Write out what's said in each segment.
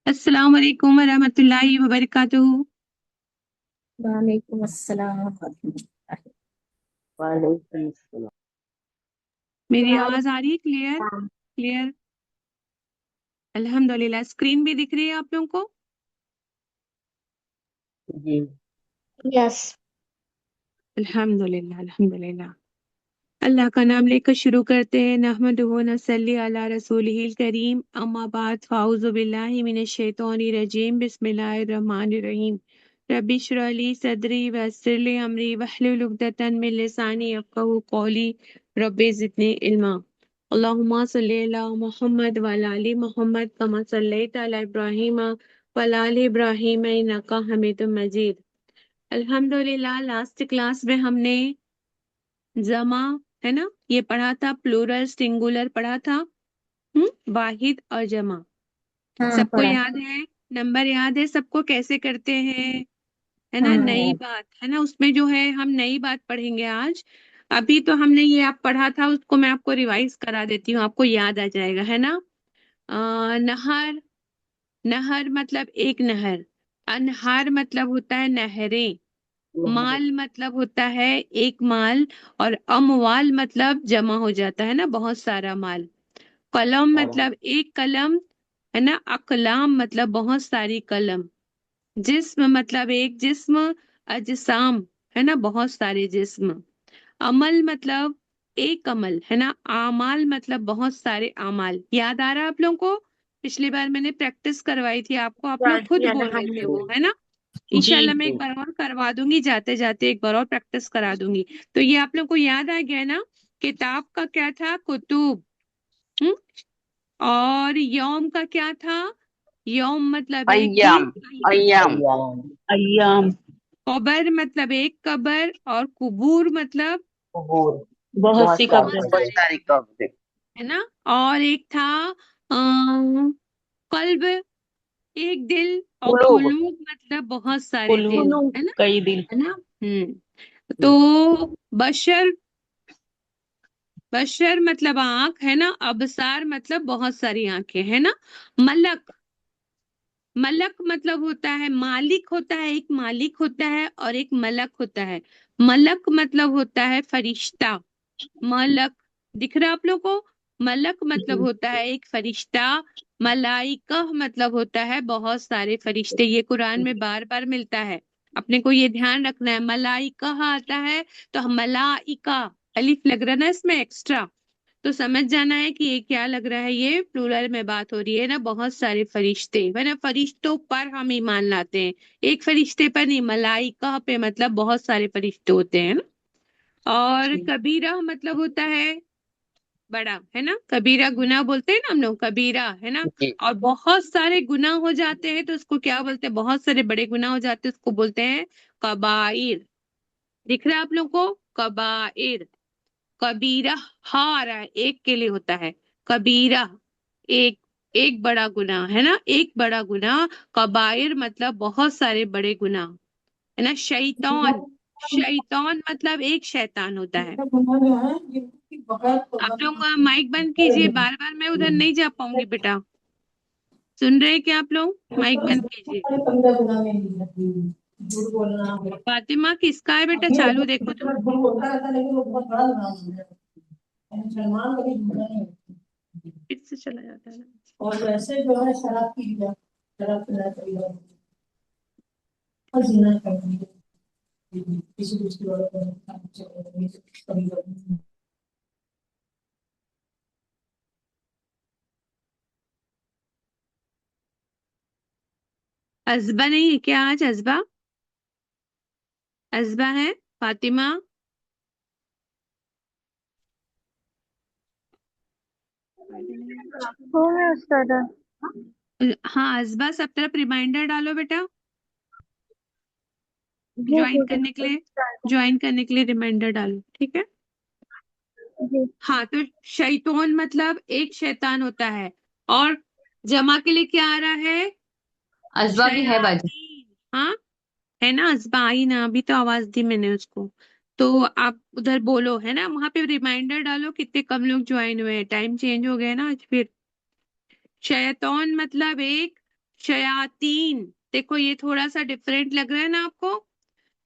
अस्सलाम वालेकुम वरहमतुल्लाहि वबरकातुहू। वालेकुम अस्सलाम वरहमतुल्लाहि। वालेकुम अस्सलाम। मेरी आवाज आ रही है क्लियर? क्लियर, अल्हम्दुलिल्लाह। स्क्रीन भी दिख रही है आप लोगों को? जी यस। अल्हम्दुलिल्लाह अल्हम्दुलिल्लाह। अल्लाह का नाम लेकर शुरू करते हैं। नहमदुहु व नसल्ली अला रसूलिहिल करीम, अम्मा बाद, फ़ाऊज़ु बिल्लाहि मिनश शैतानिर रजीम, बिस्मिल्लाहिर रहमानिर रहीम। रब्बि इश्रह ली सदरी वयस्सिर ली अमरी वहलुल उक़दतन मिन लिसानी यफ़क़हू क़ौली, रब्बि ज़िदनी इल्मा। अल्लाहुम्मा सल्लि अला मुहम्मद व अला आलि मुहम्मद कमा सल्लैता अला इब्राहीम व अला आलि इब्राहीम इन्नका हमीदुम मजीद। अल्हम्दुलिल्लाह, लास्ट क्लास में हमने जमा, है ना, ये पढ़ा था, प्लूरल सिंगुलर पढ़ा था, वाहिद और जमा। हाँ सबको पढ़ा। याद है? नंबर याद है सबको कैसे करते हैं? है ना, नई हाँ बात है ना, उसमें जो है हम नई बात पढ़ेंगे आज। अभी तो हमने ये आप पढ़ा था, उसको मैं आपको रिवाइज करा देती हूँ, आपको याद आ जाएगा, है ना। नहर, नहर मतलब एक नहर। अनहार मतलब होता है नहरें। माल मतलब होता है एक माल। और अमवाल मतलब जमा हो जाता है ना, बहुत सारा माल। कलम मतलब एक कलम, है ना। अकलाम मतलब बहुत सारी कलम। जिस्म मतलब एक जिस्म। अजसाम, है ना, बहुत सारे जिस्म। अमल मतलब एक अमल, है ना। आमाल मतलब बहुत सारे आमाल। याद आ रहा है आप लोगों को? पिछली बार मैंने प्रैक्टिस करवाई थी आपको, आप लोग खुद बोल रहे थे वो, है ना। जी इंशाल्लाह मैं जी। एक बार और करवा दूंगी, जाते जाते एक बार और प्रैक्टिस करा दूंगी। तो ये आप लोग को याद आ गया ना। किताब का क्या था? कुतुब। हम्म? और यौम का क्या था? यौम मतलब एक अय्याम दिन। अय्याम अय्याम। कबर मतलब एक कबर। और कुबूर मतलब कबूर। बहुत सी बहुत कब्र। बहुत सारे सारी कब्र, कब्र। है ना। और एक था कल्ब, एक दिल। और कुलूब। कुलूब मतलब बहुत सारे कुल्लू दिल, है ना। कई दिल। है ना। तो बशर, बशर मतलब आंख, है ना। अबसार मतलब बहुत सारी आंखें, है ना। मलक, मलक मतलब होता है मालिक होता है, एक मालिक होता है और एक मलक होता है। मलक मतलब होता है फरिश्ता। मलक, दिख रहा है आप लोग को? मलक मतलब जी। होता है एक फरिश्ता। मलाइका मतलब होता है बहुत सारे फरिश्ते। ये कुरान में बार बार मिलता है, अपने को ये ध्यान रखना है। मलाइका आता है तो मलाइका, अलिफ लग रहा है ना इसमें एक्स्ट्रा, तो समझ जाना है कि ये क्या लग रहा है, ये प्लूरल में बात हो रही है ना। बहुत सारे फरिश्ते, है ना। फरिश्तों पर हम ईमान लाते हैं, एक फरिश्ते पर नहीं, मलाइका पे मतलब बहुत सारे फरिश्ते होते हैं ना। और कबीरा मतलब होता है बड़ा, है ना। कबीरा गुनाह बोलते हैं ना हम लोग, कबीरा, है ना। जी और बहुत सारे गुनाह हो जाते हैं तो उसको क्या बोलते हैं? बहुत सारे बड़े गुनाह हो जाते हैं उसको बोलते हैं कबाइर। दिख रहा है आप लोग को? कबाइर। कबीरा, हा आ रहा है, एक के लिए होता है। कबीरा, एक, एक बड़ा गुनाह, है ना, एक बड़ा गुनाह। कबाइर मतलब बहुत सारे बड़े गुनाह, है ना। शैतान, शैतान मतलब एक शैतान होता है। आप लोग माइक बंद कीजिए, बार बार मैं उधर नहीं जा पाऊंगी बेटा। सुन रहे हैं क्या आप लोग? माइक बंद कीजिए। फातिमा, किसका है बेटा चालू? देखो तो। फिर से चला जाता है ना। और वैसे जो है शराब पी लिया, शराब पीना चाहिए और जीना चाहिए किसी दूसरी वाले। अजबा नहीं है क्या आज? अजबा, अजबा है। फातिमा, हाँ अजबा, सब तरफ रिमाइंडर डालो बेटा, ज्वाइन करने के लिए, ज्वाइन करने के लिए रिमाइंडर डालो, ठीक है। हाँ, तो शैतान मतलब एक शैतान होता है। और जमा के लिए क्या आ रहा है? अजवा भी है बाजी। शयातीन, हाँ, है ना। अजबा आई ना, अभी तो आवाज दी मैंने उसको। तो आप उधर बोलो, है ना, वहां पे रिमाइंडर डालो। कितने कम लोग ज्वाइन हुए हैं, टाइम चेंज हो गया ना आज फिर। शैतान मतलब एक, शयातीन, देखो ये थोड़ा सा डिफरेंट लग रहा है ना आपको।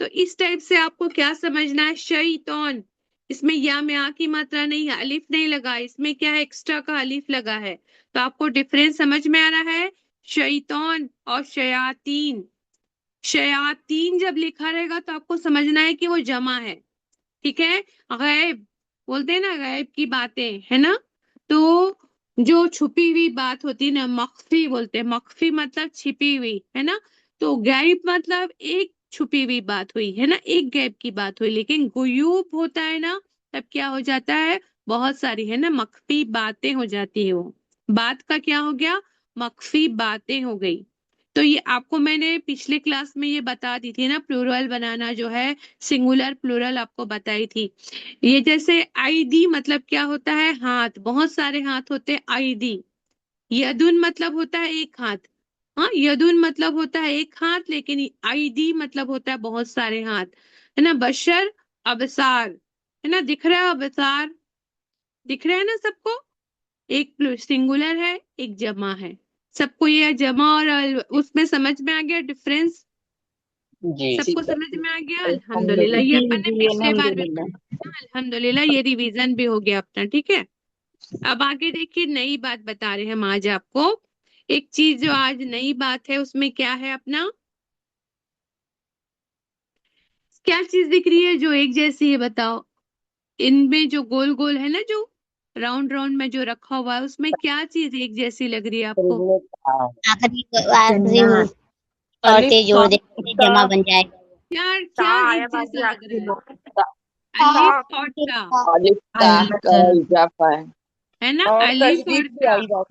तो इस टाइप से आपको क्या समझना है, शैतान, इसमें या में आ की मात्रा नहीं है, अलिफ नहीं लगा, इसमें क्या है, एक्स्ट्रा का अलिफ लगा है। तो आपको डिफरेंस समझ में आ रहा है, शैतान और शयातीन। शयातीन जब लिखा रहेगा तो आपको समझना है कि वो जमा है, ठीक है। गैब बोलते हैं ना, गैब की बातें, है ना। तो जो छुपी हुई बात होती है ना, मख्फी बोलते हैं, मख्फी मतलब छिपी हुई, है ना। तो गैब मतलब एक छुपी हुई बात हुई, है ना, एक गैब की बात हुई। लेकिन गुयूब होता है ना, तब क्या हो जाता है, बहुत सारी, है ना, मख्फी बातें हो जाती है। वो बात का क्या हो गया, मख्फी बातें हो गई। तो ये आपको मैंने पिछले क्लास में ये बता दी थी ना, प्लूरल बनाना जो है, सिंगुलर प्लूरल आपको बताई थी। ये जैसे आईदी मतलब क्या होता है, हाथ, बहुत सारे हाथ होते हैं, आईदी। यदुन मतलब होता है एक हाथ, हाँ, यदुन मतलब होता है एक हाथ, लेकिन आईदी मतलब होता है बहुत सारे हाथ, है ना। बशर, अबसार, है ना, दिख रहा है अबसार, दिख रहा है ना सबको। एक सिंगुलर है, एक जमा है। सबको ये जमा और उसमें समझ में आ गया डिफरेंस, जी सबको समझ में आ गया, अल्हम्दुलिल्लाह। ये जी अपन ने जी पिछले बार भी अल्हम्दुलिल्लाह। पढ़ा, अल्हम्दुलिल्लाह, ये रिवीजन भी हो गया अपना, ठीक है। अब आगे देखिए, नई बात बता रहे हैं हम आज आपको। एक चीज जो आज नई बात है उसमें क्या है अपना, क्या चीज दिख रही है जो एक जैसी है, बताओ। इनमें जो गोल गोल है ना, जो राउंड राउंड में जो रखा हुआ है, उसमें क्या चीज एक जैसी लग रही है आपको। आखिरी औरतें जोड़ दे जमा बन जाएगा। क्या क्या एक जैसा लग रहा है, ता अलिफ और ता, अलिफ ता का इजाफा है ना, और अलिफ और तजदीद भी ता, आई बात।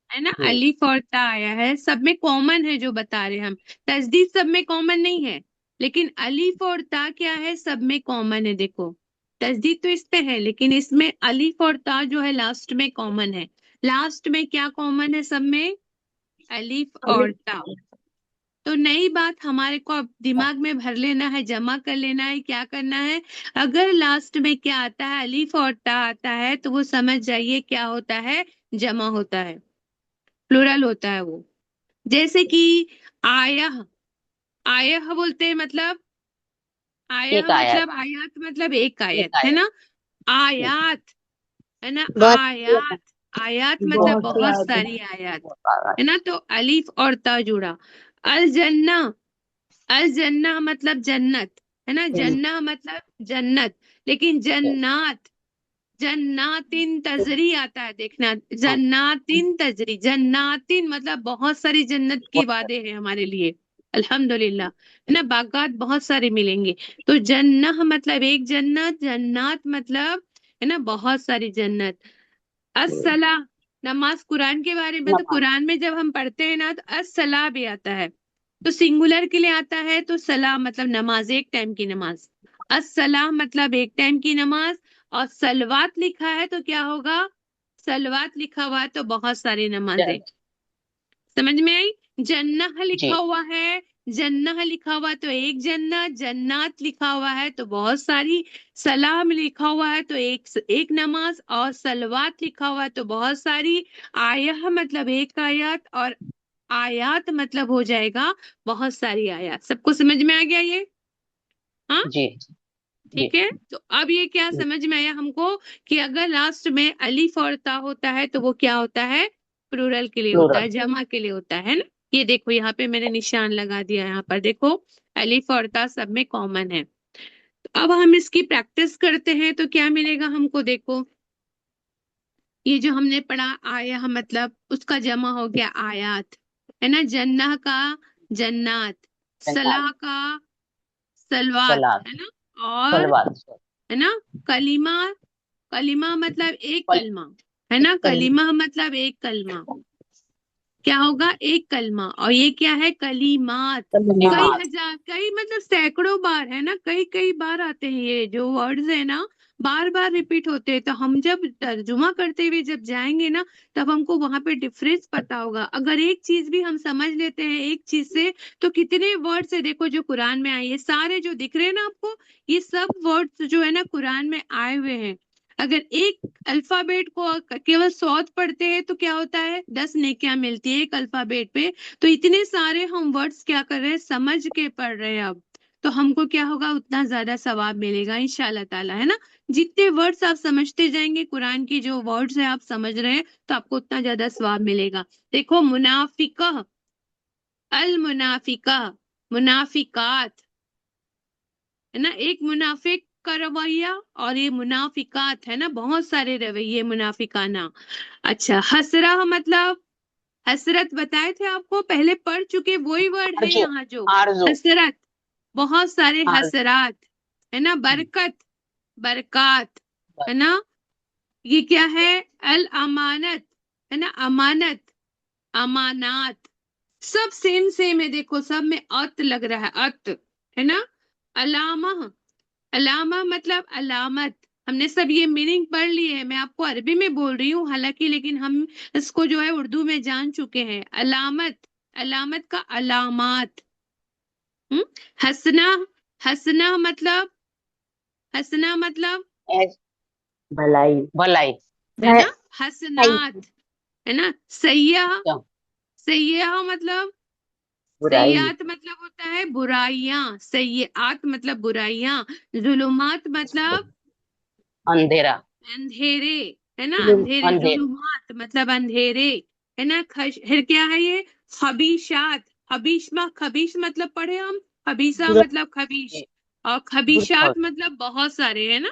है ना, जी अलिफ और ता आया है, सब में कॉमन है जो बता रहे हैं हम। तजदीद सब में कॉमन नहीं है, लेकिन अलिफ और ता क्या है, सब में कॉमन है। देखो, तजदीद तो इस पे है, लेकिन इसमें अलिफ और ता जो है लास्ट में कॉमन है। लास्ट में क्या कॉमन है सब में, अलिफ और ता। तो नई बात हमारे को अब दिमाग में भर लेना है, जमा कर लेना है, क्या करना है, अगर लास्ट में क्या आता है, अलिफ और ता आता है, तो वो समझ जाइए क्या होता है, जमा होता है, प्लुरल होता है वो। जैसे कि आयह, आयह बोलते हैं, मतलब आयह एक आयत मतलब आयत मतलब एक एक आयत, है आयत। ना। आयात, है ना, बहुत आयात, आयात मतलब बहुत सी बहुत आयतें सारी आयत, बहुत आयत। है ना। तो अलिफ और ता जुड़ा। अल जन्ना, अल जन्ना मतलब जन्नत, है ना, जन्ना मतलब जन्नत। लेकिन जन्नात, जन्नातिन तजरी आता है, देखना, जन्नातिन तजरी, जन्नातिन मतलब बहुत सारी जन्नत की वादे हैं हमारे लिए, अल्हम्दुलिल्लाह, है ना, बागात बहुत सारे मिलेंगे। तो जन्नह मतलब एक जन्नत, जन्नात मतलब, है ना, बहुत सारी जन्नत। अस्सला, नमाज, कुरान के बारे में, तो नमाज कुरान में जब हम पढ़ते हैं ना, तो अस्सला भी आता है, तो सिंगुलर के लिए आता है, तो सला मतलब नमाज, एक टाइम की नमाज। अस्सला मतलब एक टाइम की नमाज। और सलवात लिखा है तो क्या होगा, सलवात लिखा हुआ है तो बहुत सारी नमाजें, जन- समझ में आई। जन्नह लिखा जी हुआ है, जन्नह लिखा हुआ है तो एक जन्नत, जन्नात लिखा हुआ है तो बहुत सारी, सलाम लिखा हुआ है तो एक नमाज, और सलवात लिखा हुआ है तो बहुत सारी। आयह मतलब एक आयत, और आयात मतलब हो जाएगा बहुत सारी आयत। सबको समझ में आ गया ये, हाँ, जी जी ठीक है। तो अब ये क्या समझ में आया हमको, कि अगर लास्ट में अलिफ और ता होता है तो वो क्या होता है, प्लूरल के लिए होता प्लूरल। है, जमा के लिए होता है ना। ये देखो यहाँ पे मैंने निशान लगा दिया, यहाँ पर देखो, अलिफ और ता सब में कॉमन है। तो अब हम इसकी प्रैक्टिस करते हैं तो क्या मिलेगा हमको, देखो, ये जो हमने पढ़ा आया मतलब उसका जमा हो गया आयात, है ना, जन्नह का जन्नात, जन्नत सलाह का सलवात, सलाद है ना, और, सलवात है ना, कलीमा, कलीमा मतलब एक फल कलमा, है ना, कल कलीमा मतलब एक कलमा, क्या होगा, एक कलमा। और ये क्या है, कलीमात, कई कलिमात। हजार, कई मतलब सैकड़ों बार, है ना, कई कई बार आते हैं ये जो वर्ड्स है ना, बार बार रिपीट होते हैं। तो हम जब तर्जुमा करते हुए जब जाएंगे ना, तब हमको वहां पे डिफरेंस पता होगा। अगर एक चीज भी हम समझ लेते हैं एक चीज से, तो कितने वर्ड्स है देखो जो कुरान में आए, ये सारे जो दिख रहे हैं ना आपको, ये सब वर्ड्स जो है ना कुरान में आए हुए हैं। अगर एक अल्फाबेट को केवल 100 पढ़ते हैं तो क्या होता है, 10 नेकियां मिलती है एक अल्फाबेट पे। तो इतने सारे हम वर्ड्स क्या कर रहे हैं, समझ के पढ़ रहे हैं अब, तो हमको क्या होगा, उतना ज्यादा सवाब मिलेगा इंशाल्लाह ताला, है ना। जितने वर्ड्स आप समझते जाएंगे, कुरान की जो वर्ड्स है आप समझ रहे हैं, तो आपको उतना ज्यादा सवाब मिलेगा। देखो, मुनाफिका, अल मुनाफिका, मुनाफिकात, है ना। एक मुनाफिक का रवैया और ये मुनाफिकात है ना, बहुत सारे रवैये मुनाफिकाना। अच्छा, हसरा मतलब, हसरत बताए थे आपको, पहले पढ़ चुके, वही वर्ड है आरजू, यहाँ जो आरजू, हसरत, बहुत सारे आरजू। हसरात, है ना। बरकत, बरकात, है ना। ये क्या है, अल अमानत, है ना, अमानत, अमानात, सब सेम सेम है, देखो सब में अत लग रहा है, अत, है ना। अलामा, अलामा मतलब अलामत। हमने सब ये मीनिंग पढ़ लिए है, मैं आपको अरबी में बोल रही हूँ हालांकि, लेकिन हम इसको जो है उर्दू में जान चुके हैं। अलामत, अलामत का अलामात। हम्म। हसना, हसना मतलब, हसना मतलब, ऐस- भलाई, भलाई। है भ- ना, हसनात, है ना। सैयाह, क्या? सैयाह मतलब, बुराई, सैयात मतलब होता है बुराइयां, सैयात मतलब बुराइयां। जुलुमात मतलब अंधेरा, अंधेरे, है ना, अंधेरे, अंधेर, जुलुमात मतलब अंधेरे, है ना। फिर क्या है ये, खबीशात, खबीशमा, खबीश मतलब पढ़े हम, खबीसा बुरा मतलब खबीश, ये और बुरा, खबीशात मतलब बहुत सारे, है ना,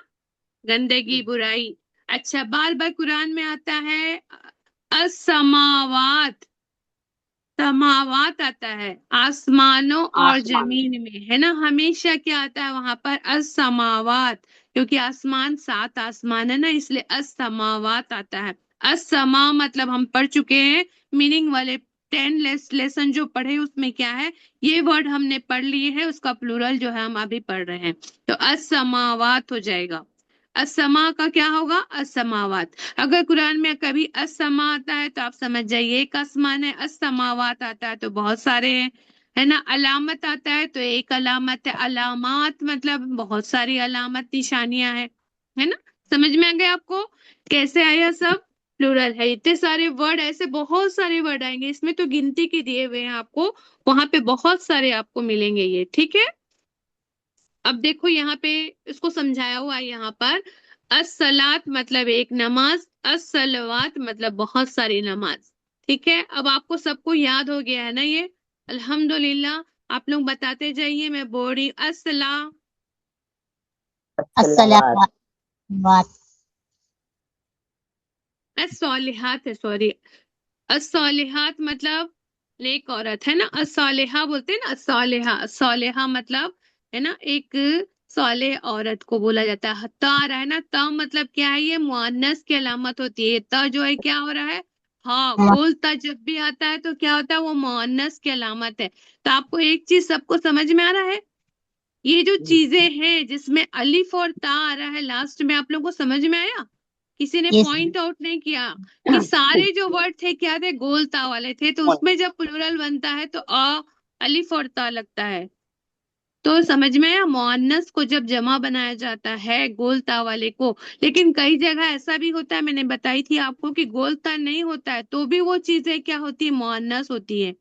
गंदगी, बुराई। अच्छा, बार बार कुरान में आता है असमावात, समावात आता है, आसमानों और आसमान, जमीन में, है ना। हमेशा क्या आता है वहां पर, असमावात, क्योंकि आसमान 7 आसमान है ना, इसलिए असमावात आता है। असमा मतलब हम पढ़ चुके हैं, मीनिंग वाले 10 लेसन जो पढ़े उसमें क्या है, ये वर्ड हमने पढ़ लिए है, उसका प्लूरल जो है हम अभी पढ़ रहे हैं, तो असमावात हो जाएगा। असमा का क्या होगा, असमावात। अगर कुरान में कभी असमा आता है तो आप समझ जाइए एक आसमान है, असमावात आता है तो बहुत सारे हैं, है ना। अलामत आता है तो एक अलामत है, अलामात मतलब बहुत सारी अलामत निशानियां है ना। समझ में आ गया आपको कैसे आया सब, प्लूरल है, इतने सारे वर्ड, ऐसे बहुत सारे वर्ड आएंगे इसमें, तो गिनती के दिए हुए हैं आपको, वहां पे बहुत सारे आपको मिलेंगे ये, ठीक है। अब देखो यहाँ पे इसको समझाया हुआ है यहाँ पर, असलात मतलब एक नमाज, असलवात मतलब बहुत सारी नमाज, ठीक है। अब आपको सबको याद हो गया है ना ये, अल्हम्दुलिल्लाह। आप लोग बताते जाइए, मैं बोल रही हूँ असला, सलावात, बात असौलिहात है, सॉरी, असौलिहात मतलब नेक औरत, है ना। असौलिहा बोलते हैं ना, असौलिहा, असौलिहा मतलब, है ना, एक सौलेह औरत को बोला जाता है। ता आ रहा है ना, ता मतलब क्या है, ये मुअन्नस की अलामत होती है, ता जो है क्या हो रहा है, हाँ, गोल ता जब भी आता है तो क्या होता है, वो मुअन्नस की अलामत है। तो आपको एक चीज सबको समझ में आ रहा है, ये जो चीजें हैं जिसमें अलिफ और ता आ रहा है लास्ट में, आप लोगों को समझ में आया, किसी ने इस पॉइंट आउट नहीं किया कि सारे जो वर्ड थे क्या थे, गोल ता वाले थे, तो उसमें जब प्लूरल बनता है तो अलिफ और ता लगता है। तो समझ में आया, मुअन्नस को जब जमा बनाया जाता है गोल ता वाले को, लेकिन कई जगह ऐसा भी होता है, मैंने बताई थी आपको कि गोल ता नहीं होता है तो भी वो चीजें क्या होती है, मुअन्नस होती है।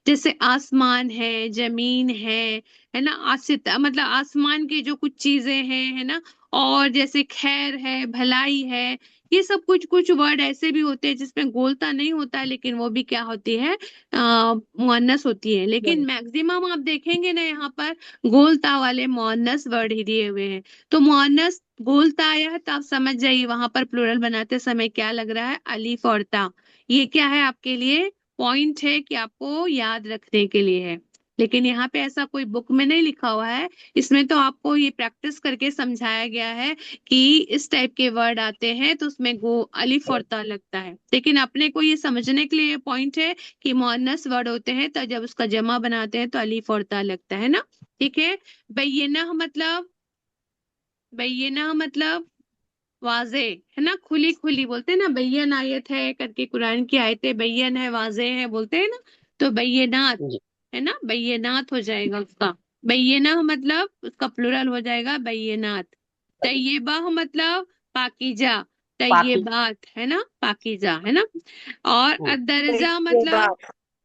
जैसे आसमान है, जमीन है ना, आसिता मतलब आसमान की जो कुछ चीजें हैं, है ना, और जैसे खैर है, भलाई है, ये सब कुछ कुछ वर्ड ऐसे भी होते हैं जिसमें गोलता नहीं होता है, लेकिन वो भी क्या होती है, मुअन्नस होती है। लेकिन मैक्सिमम आप देखेंगे ना यहाँ पर गोलता वाले मुअन्नस वर्ड ही दिए हुए हैं। तो मुअन्नस गोलता आया है तो आप समझ जाइए वहां पर प्लूरल बनाते समय क्या लग रहा है, अलीफ और ता। ये क्या है आपके लिए, पॉइंट है कि आपको याद रखने के लिए है। लेकिन यहाँ पे ऐसा कोई बुक में नहीं लिखा हुआ है, इसमें तो आपको ये प्रैक्टिस करके समझाया गया है कि इस टाइप के वर्ड आते हैं तो उसमें गो अलिफ और ता लगता है। लेकिन अपने को ये समझने के लिए पॉइंट है कि मुअन्नस वर्ड होते हैं तो जब उसका जमा बनाते हैं तो अलिफ और ता लगता है ना, ठीक है। बैयना मतलब, बैयना मतलब वाजे, है ना, खुली खुली बोलते हैं ना, बैयन आयत है करके, कुरान की आयतें बैयन है, वाजे है बोलते हैं ना, तो बैयनात, जी, है ना, बैयनात हो जाएगा उसका। बैयना मतलब उसका प्लूरल हो जाएगा बैयनात। तय्यबा मतलब पाकीजा, पाकी तय्यबात, है ना, पाकीजा, है ना। और हम्म, दर्जा मतलब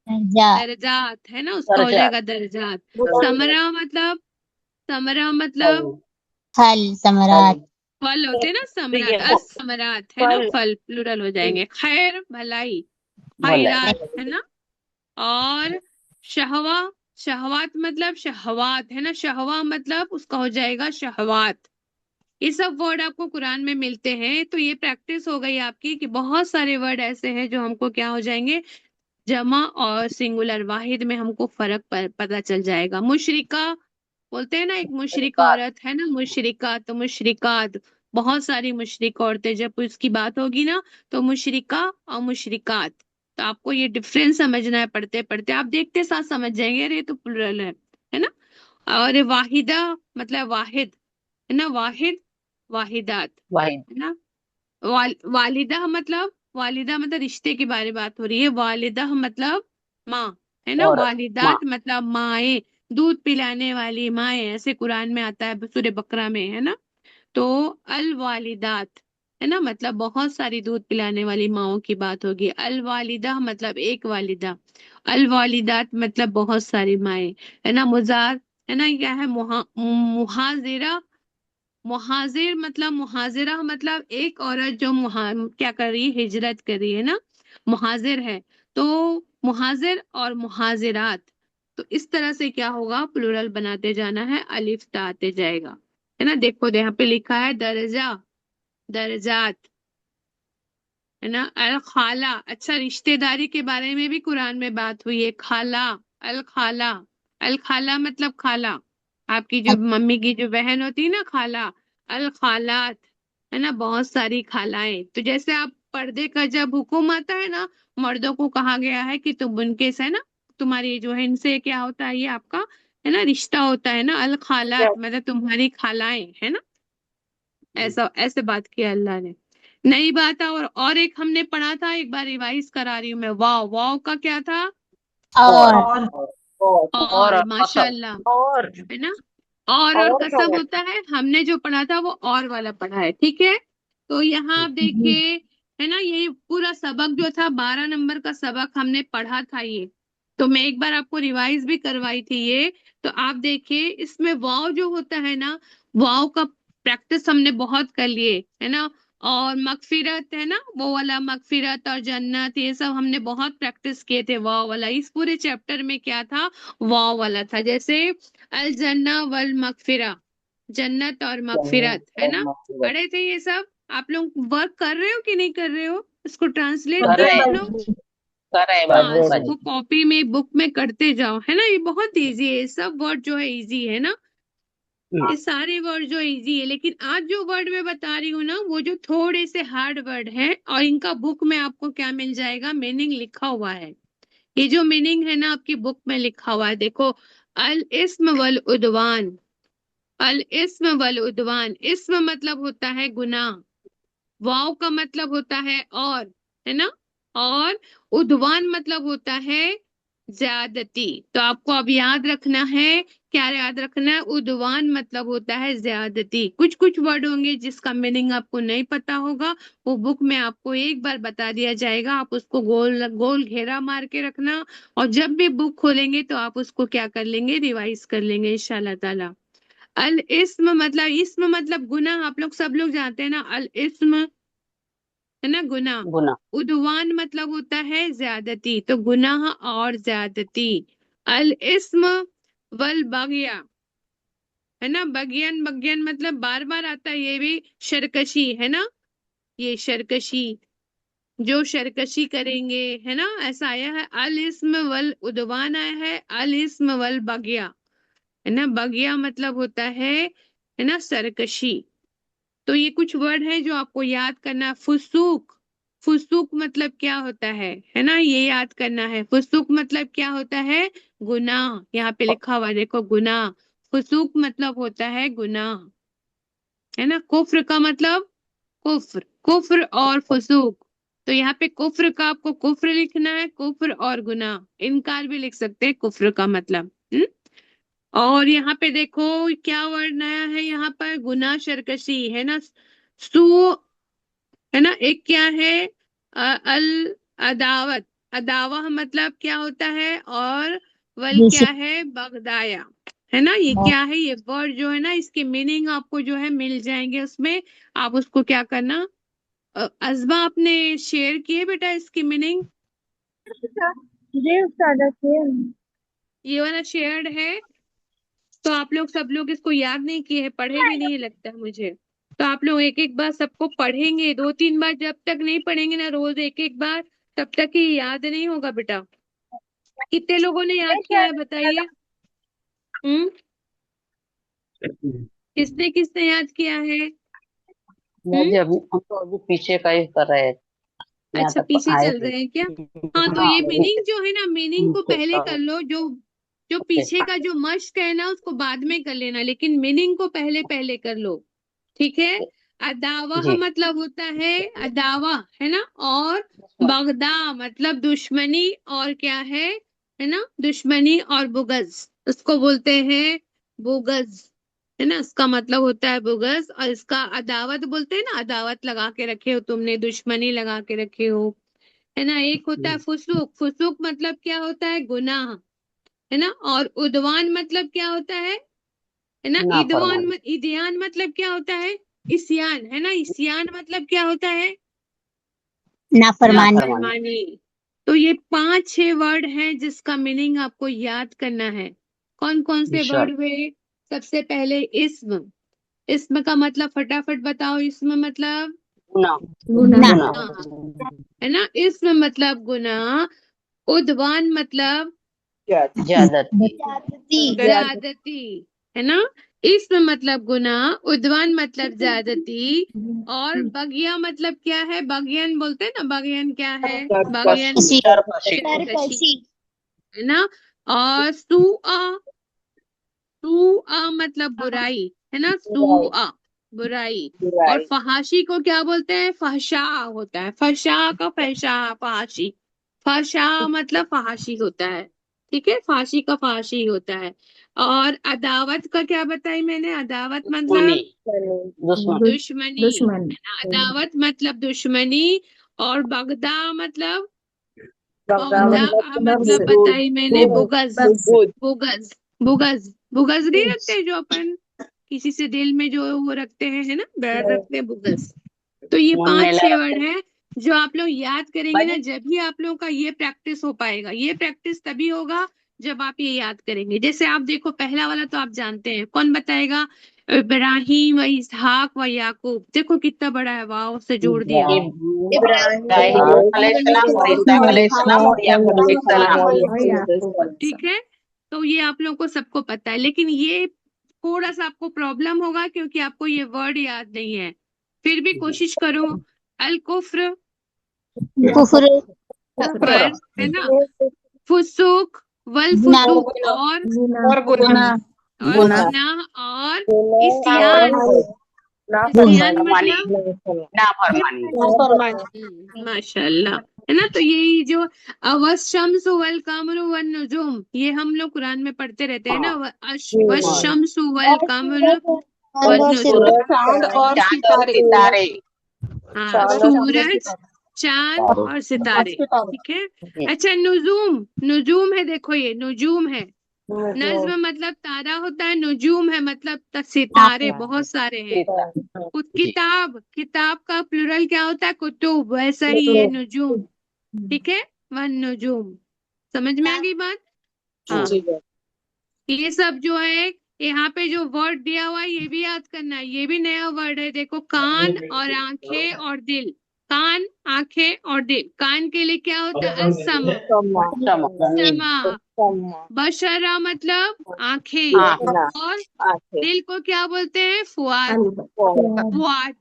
जा दर्जात, है ना, उसका हो दर्जा जाएगा दर्जात। समरा मतलब, समरा फल मतलब फल फल समराट फल होते हैं ना, समराट, फल असमरात, है ना, फल प्लूरल हो जाएंगे। खैर भलाई, भलाई खैरात, है ना। और शहवा, शहवात मतलब शहवात, है ना, शहवा मतलब उसका हो जाएगा शहवात। ये सब वर्ड आपको कुरान में मिलते हैं, तो ये प्रैक्टिस हो गई आपकी कि बहुत सारे वर्ड ऐसे हैं जो हमको क्या हो जाएंगे, जमा और सिंगुलर वाहिद में हमको फर्क पता चल जाएगा। मुशरिका बोलते हैं ना, एक मुशरिक औरत है ना, मुशरिका, तो मुशरिकात, बहुत सारी मुशरिक औरतें, जब उसकी बात होगी ना तो मुशरिका और मुशरिकात। तो आपको ये डिफरेंस समझना है, पढ़ते पढ़ते आप देखते साथ समझ जाएंगे, अरे ये तो प्लुरल है ना। और वाहिदा मतलब वाहिद, है ना, वाहिद, वाहिदात, वाहिद है ना। वालिदा मतलब, वालिदा मतलब रिश्ते के बारे में बात हो रही है, वालिदा मतलब माँ, है ना, और माँ वालिदात मतलब माएँ, दूध पिलाने वाली माएँ, ऐसे कुरान में आता है सूरह बकरा में, है ना। तो अल वालिदात, है ना, मतलब बहुत सारी दूध पिलाने वाली माओं की बात होगी। अल वालिदा मतलब एक वालिदा, अल वालिदात मतलब बहुत सारी माएँ, है ना। मुजार, है ना, ये क्या है, मुहाजिरा, मुहाजिर मतलब, मुहाजिरा मतलब एक औरत जो क्या कर रही है, हिजरत कर रही है ना, मुहाजिर है। तो मुहाजिर और मुहाजिरात, तो इस तरह से क्या होगा, प्लूरल बनाते जाना है, अलिफ ता आते जाएगा, है ना। देखो यहाँ पे लिखा है दर्जा, दर्जात, है ना। अल खाला, अच्छा रिश्तेदारी के बारे में भी कुरान में बात हुई है, खाला, अल खाला, अल खाला मतलब खाला, आपकी जो मम्मी की जो बहन होती है ना, खाला। अल खालात, है ना, बहुत सारी खालाएं। तो जैसे आप पर्दे का जब हुक्म आता है ना, मर्दों को कहा गया है कि तुम उनके से ना, तुम्हारी जो है इनसे क्या होता है, ये आपका, है ना, रिश्ता होता है ना, अल खालात मतलब तुम्हारी खालाएं, है ना। ऐसा ऐसे बात किया अल्लाह ने। नई बात है, और एक हमने पढ़ा था, एक बार रिवाइज करा रही हूँ मैं, वाव, वाव का क्या था, और और और कसम माशाल्लाह, और है ना। और कसम होता है, हमने जो पढ़ा था वो और वाला पढ़ा है, ठीक है। तो यहाँ आप देखिए, है ना, ये पूरा सबक जो था 12 नंबर का सबक हमने पढ़ा था ये, तो मैं एक बार आपको रिवाइज भी करवाई थी ये। तो आप देखिए इसमें वाव जो होता है ना, वाव का प्रैक्टिस हमने बहुत कर लिए, है ना। और मगफिरत, है ना, वो वाला मगफिरत और जन्नत, ये सब हमने बहुत प्रैक्टिस किए थे वाव वाला। इस पूरे चैप्टर में क्या था, वाव वाला था। जैसे अल जन्ना वल मगफिरा, जन्नत और मगफिरत, है ना, पढ़े थे ये सब। आप लोग वर्क कर रहे हो कि नहीं कर रहे हो, इसको ट्रांसलेट कर किया रहे आप लोग। कर रहे हाँ, बाजी इसको कॉपी में बुक में करते जाओ, है ना, ये बहुत इजी है, सब वर्ड जो है इजी है ना, ये सारे वर्ड जो इजी है। लेकिन आज जो वर्ड मैं बता रही हूँ ना, वो जो थोड़े से हार्ड वर्ड है, और इनका बुक में आपको क्या मिल जाएगा, मीनिंग लिखा हुआ है। ये जो मीनिंग है ना आपकी बुक में लिखा हुआ है, देखो, अल इस्म वल उदवान, अल इस्म वल उदवान, इस्म मतलब होता है गुनाह, वाव का मतलब होता है और, है ना, और उद्वान मतलब होता है ज्यादती। तो आपको अब याद रखना है, क्या याद रखना है, उद्वान मतलब होता है ज्यादती। कुछ कुछ वर्ड होंगे जिसका मीनिंग आपको नहीं पता होगा, वो बुक में आपको एक बार बता दिया जाएगा, आप उसको गोल गोल घेरा मार के रखना, और जब भी बुक खोलेंगे तो आप उसको क्या कर लेंगे, रिवाइज कर लेंगे इंशाल्लाह ताला। अल इस्म मतलब, इस्म मतलब गुनाह, आप लोग सब लोग जानते हैं ना, अल इस्म, है ना, गुनाह। गुना उद्वान मतलब होता है ज्यादती, तो गुनाह और ज्यादती। अल इस्म वल बगिया, है ना, बगियन, बगियन मतलब बार बार आता है ये भी, शरकशी, है ना, ये शरकशी, जो शरकशी करेंगे, है ना, ऐसा आया है। अल इस्म वल उद्वान आया है, अल इस्म वल बगिया, है ना, बगिया मतलब होता है ना, सरकशी। तो ये कुछ वर्ड है जो आपको याद करना है। फुसूक, फुसूक मतलब क्या होता है ना, ये याद करना है। फुसूक मतलब क्या होता है, गुनाह, यहाँ पे लिखा हुआ है, देखो, गुनाह। फुसूक मतलब होता है गुनाह, है ना। कुफ्र का मतलब, कुफ्र, कुफ्र और फुसूक। तो यहाँ पे कुफ्र का आपको कुफ्र लिखना है, कुफ्र और गुनाह, इनकार भी लिख सकते हैं कुफ्र का मतलब। और यहाँ पे देखो क्या वर्ड नया है, यहाँ पर गुनाह शरकशी, है ना। सू है ना। एक क्या है, अल अदावत, अदावा मतलब क्या होता है, और वल क्या दूसरी है, बगदाया, है ना। ये क्या है, ये वर्ड जो है ना, इसके मीनिंग आपको जो है मिल जाएंगे उसमें। आप उसको क्या करना, अज़बा आपने शेयर किए बेटा इसकी मीनिंग, जी उस्ताद किए। ये वाला शेयर्ड है। तो आप लोग सब लोग इसको याद नहीं किए हैं, पढ़े भी नहीं लगता है मुझे। तो आप लोग एक एक बार सबको पढ़ेंगे, 2-3 बार, जब तक नहीं पढ़ेंगे ना रोज एक एक बार, तब तक ही याद नहीं होगा बेटा। कितने लोगों ने याद किया है बताइए। हम्म, किसने किसने याद किया है। हम्म, मुझे अभी हम तो अभी पीछे का ही कर रहे हैं, यहाँ अच्छा तक पीछे आए चल थे। रहे हैं क्या। हाँ तो हाँ ये वही मीनिंग जो है ना, मीनिंग को पीछे पहले का। कर लो, जो जो ओके। पीछे का जो मश्क है ना उसको बाद में कर लेना, लेकिन मीनिंग को पहले पहले कर लो, ठीक है। अदावा जी। मतलब होता है, अदावा है ना, और बगदा मतलब दुश्मनी, और क्या है ना, दुश्मनी और बुगज, उसको बोलते हैं बुगज, है ना। इसका मतलब होता है बुगज, और इसका अदावत बोलते हैं ना, अदावत लगा के रखे हो तुमने, दुश्मनी लगा के रखे हो, है ना। एक होता है फुसूक, फुसूक मतलब क्या होता है, गुनाह, है ना। और उदवान मतलब क्या होता है ना, ना ईदवान फरमानी। ईदयान मतलब क्या होता है, इस्यान, है ना। इस्यान मतलब क्या होता है, ना नाफरमानी। फरमानी। नाफरमानी। तो ये 5-6 वर्ड हैं जिसका मीनिंग आपको याद करना है। कौन कौन से विशाल। वर्ड हुए। सबसे पहले इस्म, इस्म का मतलब फटाफट बताओ, इस्म मतलब गुना। गुना। गुना। गुनाह, है ना। इस्म मतलब गुनाह, उद्वान मतलब ज्यादती। ज्यादती, है ना। इस्म मतलब गुनाह, उद्वान मतलब ज्यादती, और बगिया मतलब क्या है, बगियन बोलते हैं ना, बगियन क्या है, बगियन सरकशी। सरकशी। सरकशी, है ना। और सुआ, सुआ मतलब बुराई, है ना, सुआ बुराई। और फहाशी को क्या बोलते हैं, फहशा होता है, फहशा का फहशा, फहाशी, फहशा मतलब फहाशी होता है, ठीक है, फांसी का फांसी होता है। और अदावत का क्या बताई मैंने, अदावत दुश्मनी। मतलब दुश्मन। दुश्मनी, है ना, अदावत मतलब दुश्मनी। और बगदा मतलब, बगदा मतलब बताई मैंने, बुगज, बुगज, बुगज, बुगज नहीं रखते जो अपन किसी से दिल में जो वो रखते हैं, है ना, बैर रखते हैं, बुगज। तो ये मुंह में 5-6 लगा। वर्ड है जो आप लोग याद करेंगे ना, जब भी आप लोगों का ये प्रैक्टिस हो पाएगा। ये प्रैक्टिस तभी होगा जब आप ये याद करेंगे। जैसे आप देखो, पहला वाला तो आप जानते हैं, कौन बताएगा, इब्राहिम व इसहाक व याकूब, देखो कितना बड़ा है, वाव से जोड़ दिया, इब्राहिम अलैहिस्सलाम और इसहाक अलैहिस्सलाम और याकूब अलैहिस्सलाम। ठीक है। तो ये आप लोगों को सबको पता है, लेकिन ये थोड़ा सा आपको प्रॉब्लम होगा क्योंकि आपको ये वर्ड याद नहीं है। फिर भी कोशिश करो। अल कुफ्र, कुफर। कुफर, है ना। फुसूक, वल गुना। फुसूक, और गुना। गुनाह, और इस्यान, इस्यान फरमानी। मतलब ना फरमानी। माशाल्लाह, है ना। तो यही जो अवशम्स वल कमरु वन नुजुम, ये हम लोग कुरान में पढ़ते रहते हैं ना, हाँ। हाँ। वशम्स वल कमरु वन और नुजुम, चांद और सितारे। हाँ, सूरज, चांद और सितारे, ठीक है। जी। अच्छा, नुजूम, नुजूम है, देखो ये नुजूम है, नज्म मतलब तारा होता है, नुजूम है मतलब सितारे बहुत सारे हैं। जी। किताब, किताब का प्लुरल क्या होता है, कुतुब, वैसा ही है नुजूम, ठीक है, वन नुजूम। समझ में आ गई बात। हाँ, ये सब जो है, यहाँ पे जो वर्ड दिया हुआ है ये भी याद करना है, ये भी नया वर्ड है, देखो, कान और आंखें और दिल, कान, आंखें और दिल। कान के लिए क्या होता है, असम, समा। बशरा मतलब आंखें, और दिल को क्या बोलते हैं, फुआद, फुआद,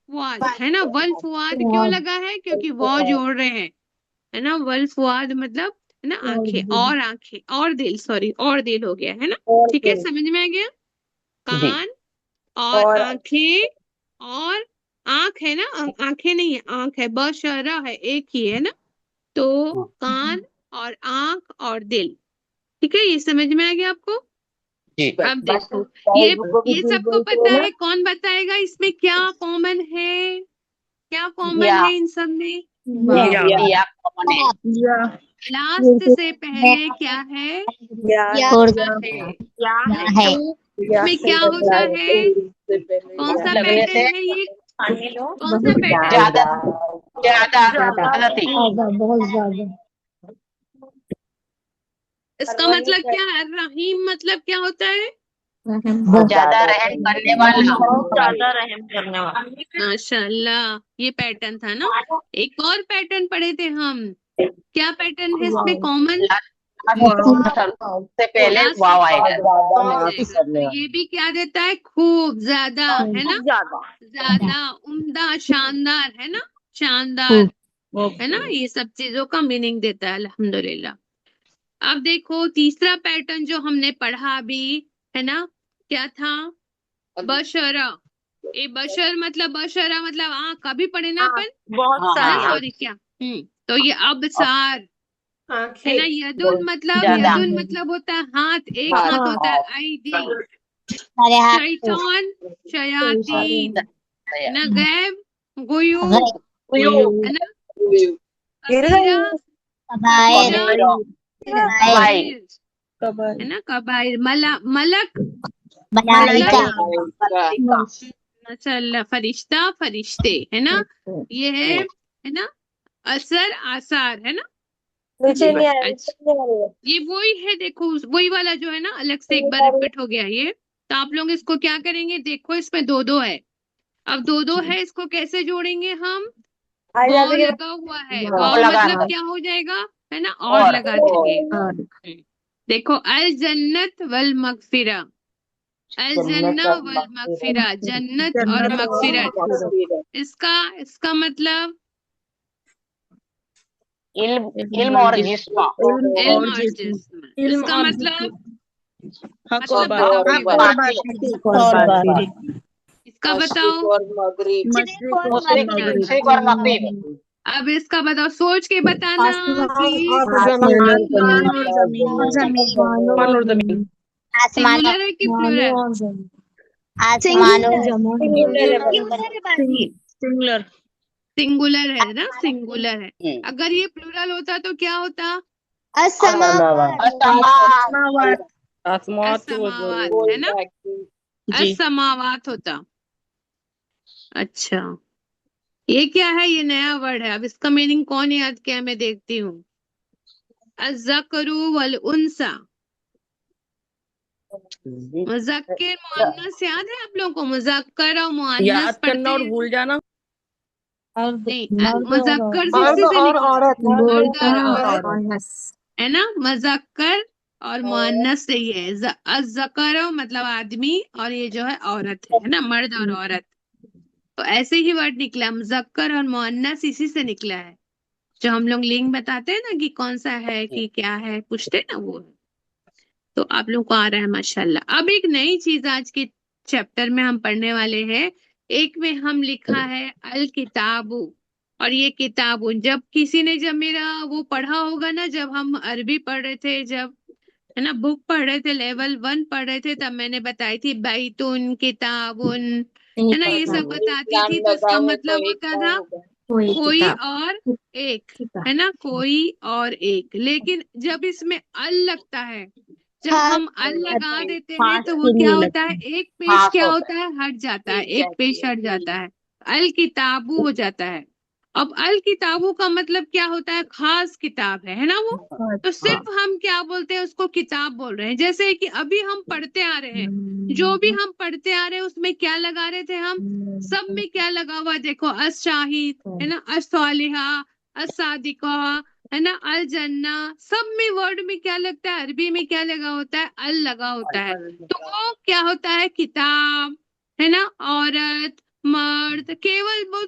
फुआद, है ना। वल फुआद क्यों लगा है, क्योंकि वो जोड़ रहे हैं, है ना। वल फुआद मतलब, है ना, आंखें, और आंखें और दिल, सॉरी, और दिल हो गया, है ना। ठीक है, समझ में आ गया। जी। कान और आंखें, और आंख है ना, आंखें नहीं है, आंख है, बशरा है, एक ही है ना। तो कान और आंख और दिल, ठीक है, ये समझ में आ गया आपको। जी। अब देखो, ये सबको पता है, कौन बताएगा इसमें क्या कॉमन है। क्या कॉमन या है इन सब में? या कॉमन है। लास्ट से पहले क्या है? और है। है इसमें क्या होता है? कौन सा लगने से पैटर्न है ये? कौन सा पैटर्न? ज्यादा ज्यादा ज्यादा ज्यादा थी। बहुत ज्यादा इसका मतलब क्या है? रहीम मतलब क्या होता है? ज्यादा रहम करने वाला। ज्यादा रहम करने वाला। माशाल्लाह, ये पैटर्न था ना। एक और पैटर्न पढ़े थे हम। क्या पैटर्न है इसमें कॉमन? से पहले लास्ट वाव से आएगा। आ जाएगा। तो ये भी क्या देता है? खूब, ज्यादा, है ना? ज्यादा, उम्दा, शानदार, है ना? शानदार, है ना? ये सब चीजों का मीनिंग देता है अल्हम्दुलिल्लाह। अब देखो तीसरा पैटर्न जो हमने पढ़ा अभी, है ना, क्या था? बशरा। ये बशर मतलब, बशरा मतलब आंख, अभी पढ़े ना अपन, बहुत है ना? हाँ, सॉरी, क्या तो ये अबसार, है ना? यदुन मतलब, ज्यादा यदुन मतलब होता है हाथ, एक हाथ होता है आईदी। सारे हाथ शैतान, शयातीन, है ना? गैब, गुयूब, है ना? कबीरा, कबायर कबीरा, कबाइर कबाइर, है ना? कबाइर, मलक, मलाइका माशाल्लाह, फरिश्ता, फरिश्ते, है ना? ये है ना? असर, आसार, है ना? जी, अच्छा, ये वही है, देखो वही वाला जो है ना, अलग से एक बार रिपीट हो गया ये। तो आप लोग इसको क्या करेंगे? देखो इसमें दो दो है। अब दो दो है, इसको कैसे जोड़ेंगे हम? वाव लगा हुआ है, वाव लगा मतलब क्या हो जाएगा? है ना? और लगा देंगे। देखो, अल जन्नत वल मगफिरा, अल जन्ना वल मगफिरा, जन्नत और मगफिरत। इसका इसका मतलब इल्म इल्म और जिस्म। इल्म और जिस्म। इसका मतलब बताओ, और बात इसका बताओ। मुशरिक और मगरिब। अब इसका बताओ, सोच के बताना प्लीज। आसमानों सिंगुलर है कि प्लूरल? आसमानों सिंगुलर है ना, सिंगुलर है। अगर ये प्लूरल होता तो क्या होता? असमावात। असमावात, है ना? असमावात होता। अच्छा, ये क्या है? ये नया वर्ड है। अब इसका मीनिंग कौन याद किया? मैं देखती हूँ। अज़्ज़करु वल उन्सा, मुज़क्किर मुअन्नस याद है आप लोगों को? मुज़क्कर और मुअन्नस पढ़ते हैं भूल जाना। नहीं, मुज़क्कर से इसी से निकला है, मर्द और औरत, है ना? मुज़क्कर और मुअन्नस से ही है। अज़्ज़कर मतलब आदमी, और ये जो है औरत है ना? मर्द और औरत। तो ऐसे ही वर्ड निकला, मुज़क्कर और मुअन्नस इसी से निकला है। जो हम लोग लिंग बताते हैं ना कि कौन सा है कि क्या है, पूछते हैं ना, वो है। तो आप लोग को आ रहा है माशाल्लाह। अब एक नई चीज आज के चैप्टर में हम पढ़ने वाले हैं। एक में हम लिखा है अल किताबु, और ये किताबु, जब किसी ने, जब मेरा वो पढ़ा होगा ना, जब हम अरबी पढ़ रहे थे, जब, है ना, बुक पढ़ रहे थे, लेवल 1 पढ़ रहे थे, तब मैंने बताई थी बैतुन, किताबुन, है ना, ये सब बताती थी। तो इसका मतलब होता था कोई और एक, है ना? कोई और एक। लेकिन जब इसमें अल लगता है, जब हम अल लगा देते हैं, तो वो क्या होता है? एक पेश क्या होता है? हट जाता है, एक पेश हट जाता है, अल किताबू हो जाता है। अब अल किताबू का मतलब क्या होता है? खास किताब है ना वो? तो सिर्फ हम क्या बोलते हैं? उसको किताब बोल रहे हैं। जैसे कि अभी हम पढ़ते आ रहे हैं, जो भी हम पढ़ते आ रहे हैं उसमें क्या लगा रहे थे हम? सब में क्या लगा हुआ है? देखो, अस शाहिद, है ना, अस सालिहा, अस सादिका, है ना, अल जन्ना। सब में वर्ड में क्या लगता है? अरबी में क्या लगा होता है? अल लगा होता है। तो वो क्या होता है? किताब, है ना, औरत, मर्द, केवल वो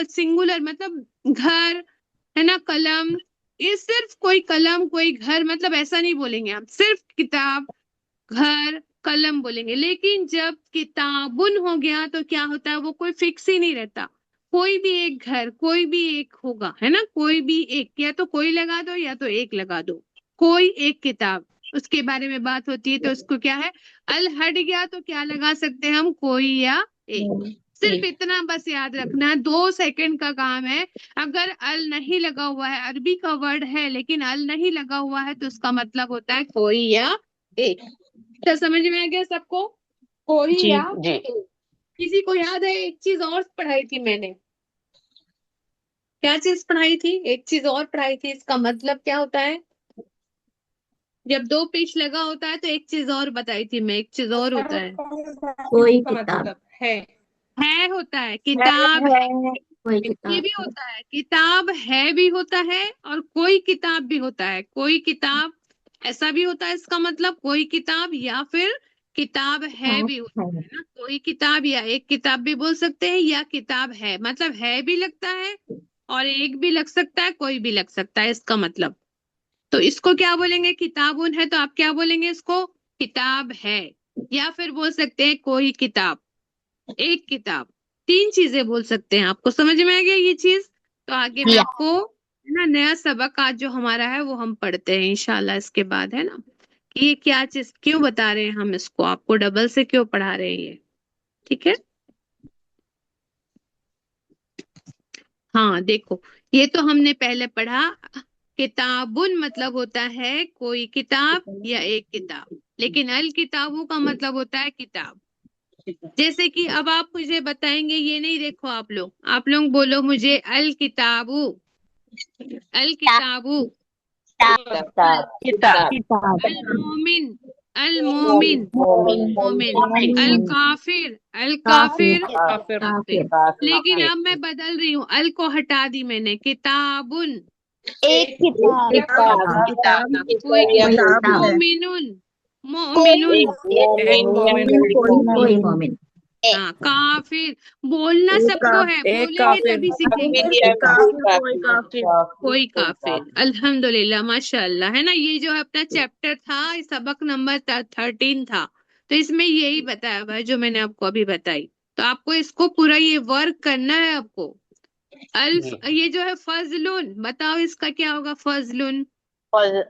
सिंगुलर मतलब घर, है ना, कलम। ये सिर्फ कोई कलम, कोई घर, मतलब ऐसा नहीं बोलेंगे हम, सिर्फ किताब, घर, कलम बोलेंगे। लेकिन जब किताबुन हो गया तो क्या होता है? वो कोई फिक्स ही नहीं रहता। कोई भी एक घर, कोई भी एक होगा, है ना? कोई भी एक, या तो कोई लगा दो या तो एक लगा दो। कोई एक किताब, उसके बारे में बात होती है तो उसको क्या है? अल हट गया तो क्या लगा सकते हैं हम? कोई या एक। सिर्फ इतना बस याद रखना है, 2 सेकंड का काम है। अगर अल नहीं लगा हुआ है, अरबी का वर्ड है लेकिन अल नहीं लगा हुआ है, तो उसका मतलब होता है कोई या एक। तो समझ में आ गया सबको? कोई जी या जी। एक। किसी को याद है? एक चीज और पढ़ाई थी मैंने। क्या चीज पढ़ाई थी? एक चीज और पढ़ाई थी। इसका मतलब क्या होता है? जब 2 पेच लगा होता है तो एक चीज और बताई थी मैं, एक चीज और होता है। कोई इसका किताब मतलब है होता है, किताब है। कोई ये किताब भी होता है, किताब है भी होता है और कोई किताब भी होता है। कोई किताब ऐसा भी होता है, इसका मतलब कोई किताब, या फिर किताब है भी होता है ना। कोई किताब या एक किताब भी बोल सकते हैं, या किताब है मतलब है भी लगता है और एक भी लग सकता है, कोई भी लग सकता है इसका मतलब। तो इसको क्या बोलेंगे? किताबुन है तो आप क्या बोलेंगे इसको? किताब है। या फिर बोल सकते हैं कोई किताब, एक किताब। 3 चीजें बोल सकते हैं। आपको समझ में आ गया ये चीज? तो आगे मैं या आपको है ना, नया सबक आज जो हमारा है वो हम पढ़ते हैं इंशाल्लाह इसके बाद, है ना, कि ये क्या चीज क्यों बता रहे हैं हम इसको, आपको डबल से क्यों पढ़ा रहे हैं ये। ठीक है। हाँ देखो, ये तो हमने पहले पढ़ा। किताबुन मतलब होता है कोई किताब या एक किताब, लेकिन अल किताबों का मतलब होता है किताब। जैसे कि अब आप मुझे बताएंगे, ये नहीं, देखो आप लोग बोलो मुझे अल किताबु, अल किताबु, किताब किताब किताब अल मोमिन, अल मोमिन, मोमिन, अल काफिर, अल काफिर काफिर, काफिर। काफिर लेकिन काफिर अब मैं बदल रही हूँ, अल को हटा दी मैंने, किताबुन, एक किताब किताब कोई किताब, किताब मोमिनुन, कोई मोमिनुन, एक मोमिन कोई मोमिन हाँ काफिर। बोलना सबको है, बोलेंगे तभी सीखेंगे। कोई काफिर, अल्हम्दुलिल्लाह, माशाअल्लाह, है ना। ये जो है अपना चैप्टर था, ये सबक नंबर 13 था। तो इसमें यही बताया हुआ है जो मैंने आपको अभी बताई। तो आपको इसको पूरा ये वर्क करना है आपको। अल्फ, ये जो है फजलुन, बताओ इसका क्या होगा? फजलुन, फजल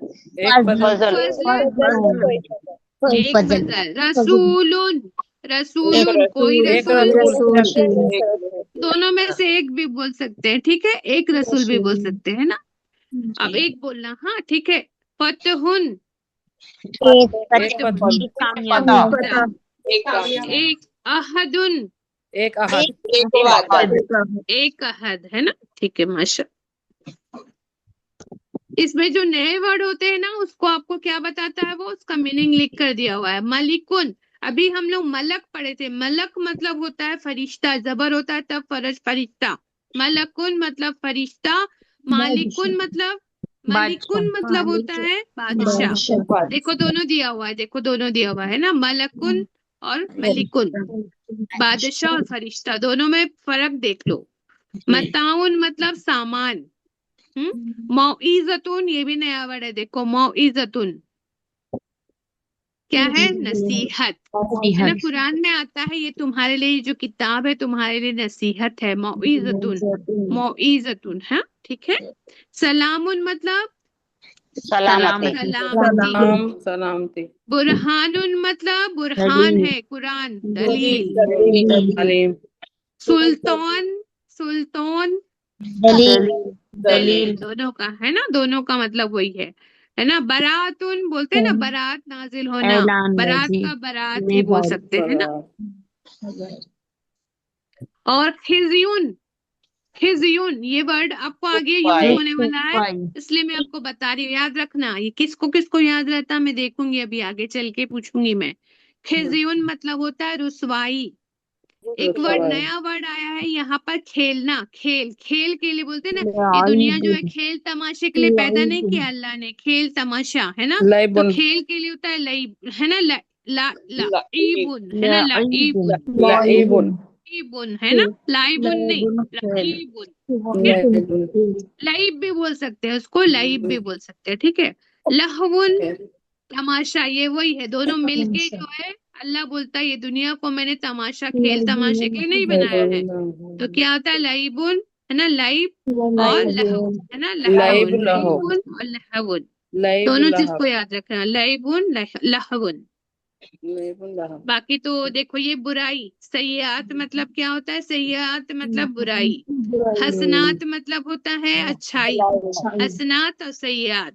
फजलन, कोई एक फजल फजल। रसूलुन, रसूलुन, कोई एक रसूल। रसूल दोनों में से एक भी बोल सकते हैं, ठीक है, एक रसूल भी बोल सकते हैं ना। अब एक बोलना, हाँ ठीक है। फतहुन, एक फतहुन, एक कामयाबी फतह, एक अहदुन, एक अहद एक अहद, है ना। ठीक है, माशा। इसमें जो नए वर्ड होते हैं ना, उसको आपको क्या बताता है वो, उसका मीनिंग लिख कर दिया हुआ है। मलिकुन, अभी हम लोग मलक पढ़े थे। मलक मतलब होता है फरिश्ता, जबर होता है तब फरिश्ता। मलकुन मतलब फरिश्ता। मालिकुन मतलब, मलिकुन मतलब होता है बादशाह। देखो दोनों दिया हुआ है, देखो दोनों दिया हुआ है ना, मलकुन और मलिकुन। बादशाह और फरिश्ता दोनों में फर्क देख लो। मताउन मतलब सामान। मौइज़तुन, ये भी नया वर्ड है, देखो मौइज़तुन क्या है? नसीहत, है ना। कुरान में आता है ये तुम्हारे लिए, जो किताब है तुम्हारे लिए नसीहत है। मौइज़तुन, मौइज़तुन, है, ठीक है। सलामुन मतलब सलामती सलामती। सलामती बुरहानुन मतलब बुरहान है, कुरान, दलील। अलीम सुल्तान, सुल्तान, दलील दलील, दोनों का है ना, दोनों का मतलब वही है ना। बारातुन बोलते हैं ना, बारात नाजिल होना, ऐलान बारात बाजी का बारात ही बोल सकते हैं ना। और खिज़युन, खिज़युन ये वर्ड आपको आगे यूज होने वाला है, इसलिए मैं आपको बता रही हूँ, याद रखना। ये किसको किसको याद रहता है मैं देखूंगी, अभी आगे चल के पूछूंगी मैं। खिज़युन मतलब होता है रुसवाई। एक वर्ड, नया वर्ड आया है यहाँ पर, खेलना, खेल, खेल के लिए बोलते हैं ना। ये दुनिया जो है खेल तमाशे के लिए पैदा नहीं किया अल्लाह ने, खेल तमाशा, है ना। तो लाइबुन खेल के लिए होता है लईब, है ना। लाइबुन, है ना, लाइबुन, लाइबुन लाइबुन, है ना, लाइबुन नहीं, लाइबुन। ठीक है, लाइबुन लाइब भी बोल सकते हैं उसको, लाइब भी बोल सकते हैं, ठीक है। लहवुन तमाशा, ये वही है, दोनों मिलके जो है अल्लाह बोलता है ये दुनिया को मैंने तमाशा, खेल तमाशे के लिए नहीं बनाया है। तो क्या होता है? लाइबुन, है ना, लाइब और लहव, है ना, लाइब लहवुन, लहो लाइबुन और लहवुन। लाइब दोनों चीज लहब को याद रखना, लाइबुन, लहवुन। बाकी तो देखो ये बुराई, सय्यात मतलब क्या होता है? सय्यात मतलब बुराई। हसनात मतलब होता है अच्छाई। हसनात और सय्यात,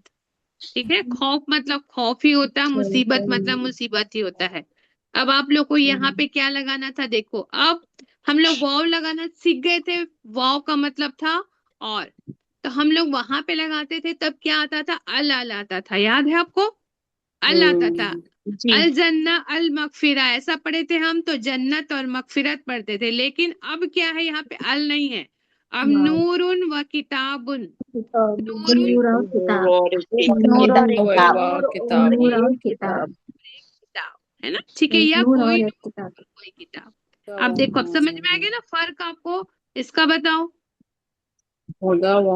ठीक है। खौफ मतलब खौफ ही होता है, मुसीबत मतलब मुसीबत ही होता है। अब आप लोग को यहाँ पे क्या लगाना था देखो। अब हम लोग वाव लगाना सीख गए थे। वाव का मतलब था और, तो हम लोग वहां पे लगाते थे तब क्या आता था? अल अल आता था, याद है आपको? अल आता था। अल जन्ना अल मगफिरा ऐसा पढ़े थे हम, तो जन्नत और मगफिरत पढ़ते थे। लेकिन अब क्या है, यहाँ पे अल नहीं है, अब नूरुन व किताबुन। नूरुन नूर और किताब। किताब है ना, ठीक है, या कोई नूर कोई किताब। अब देखो, अब समझ में आ गया ना फर्क आपको? इसका बताओ। हुदा व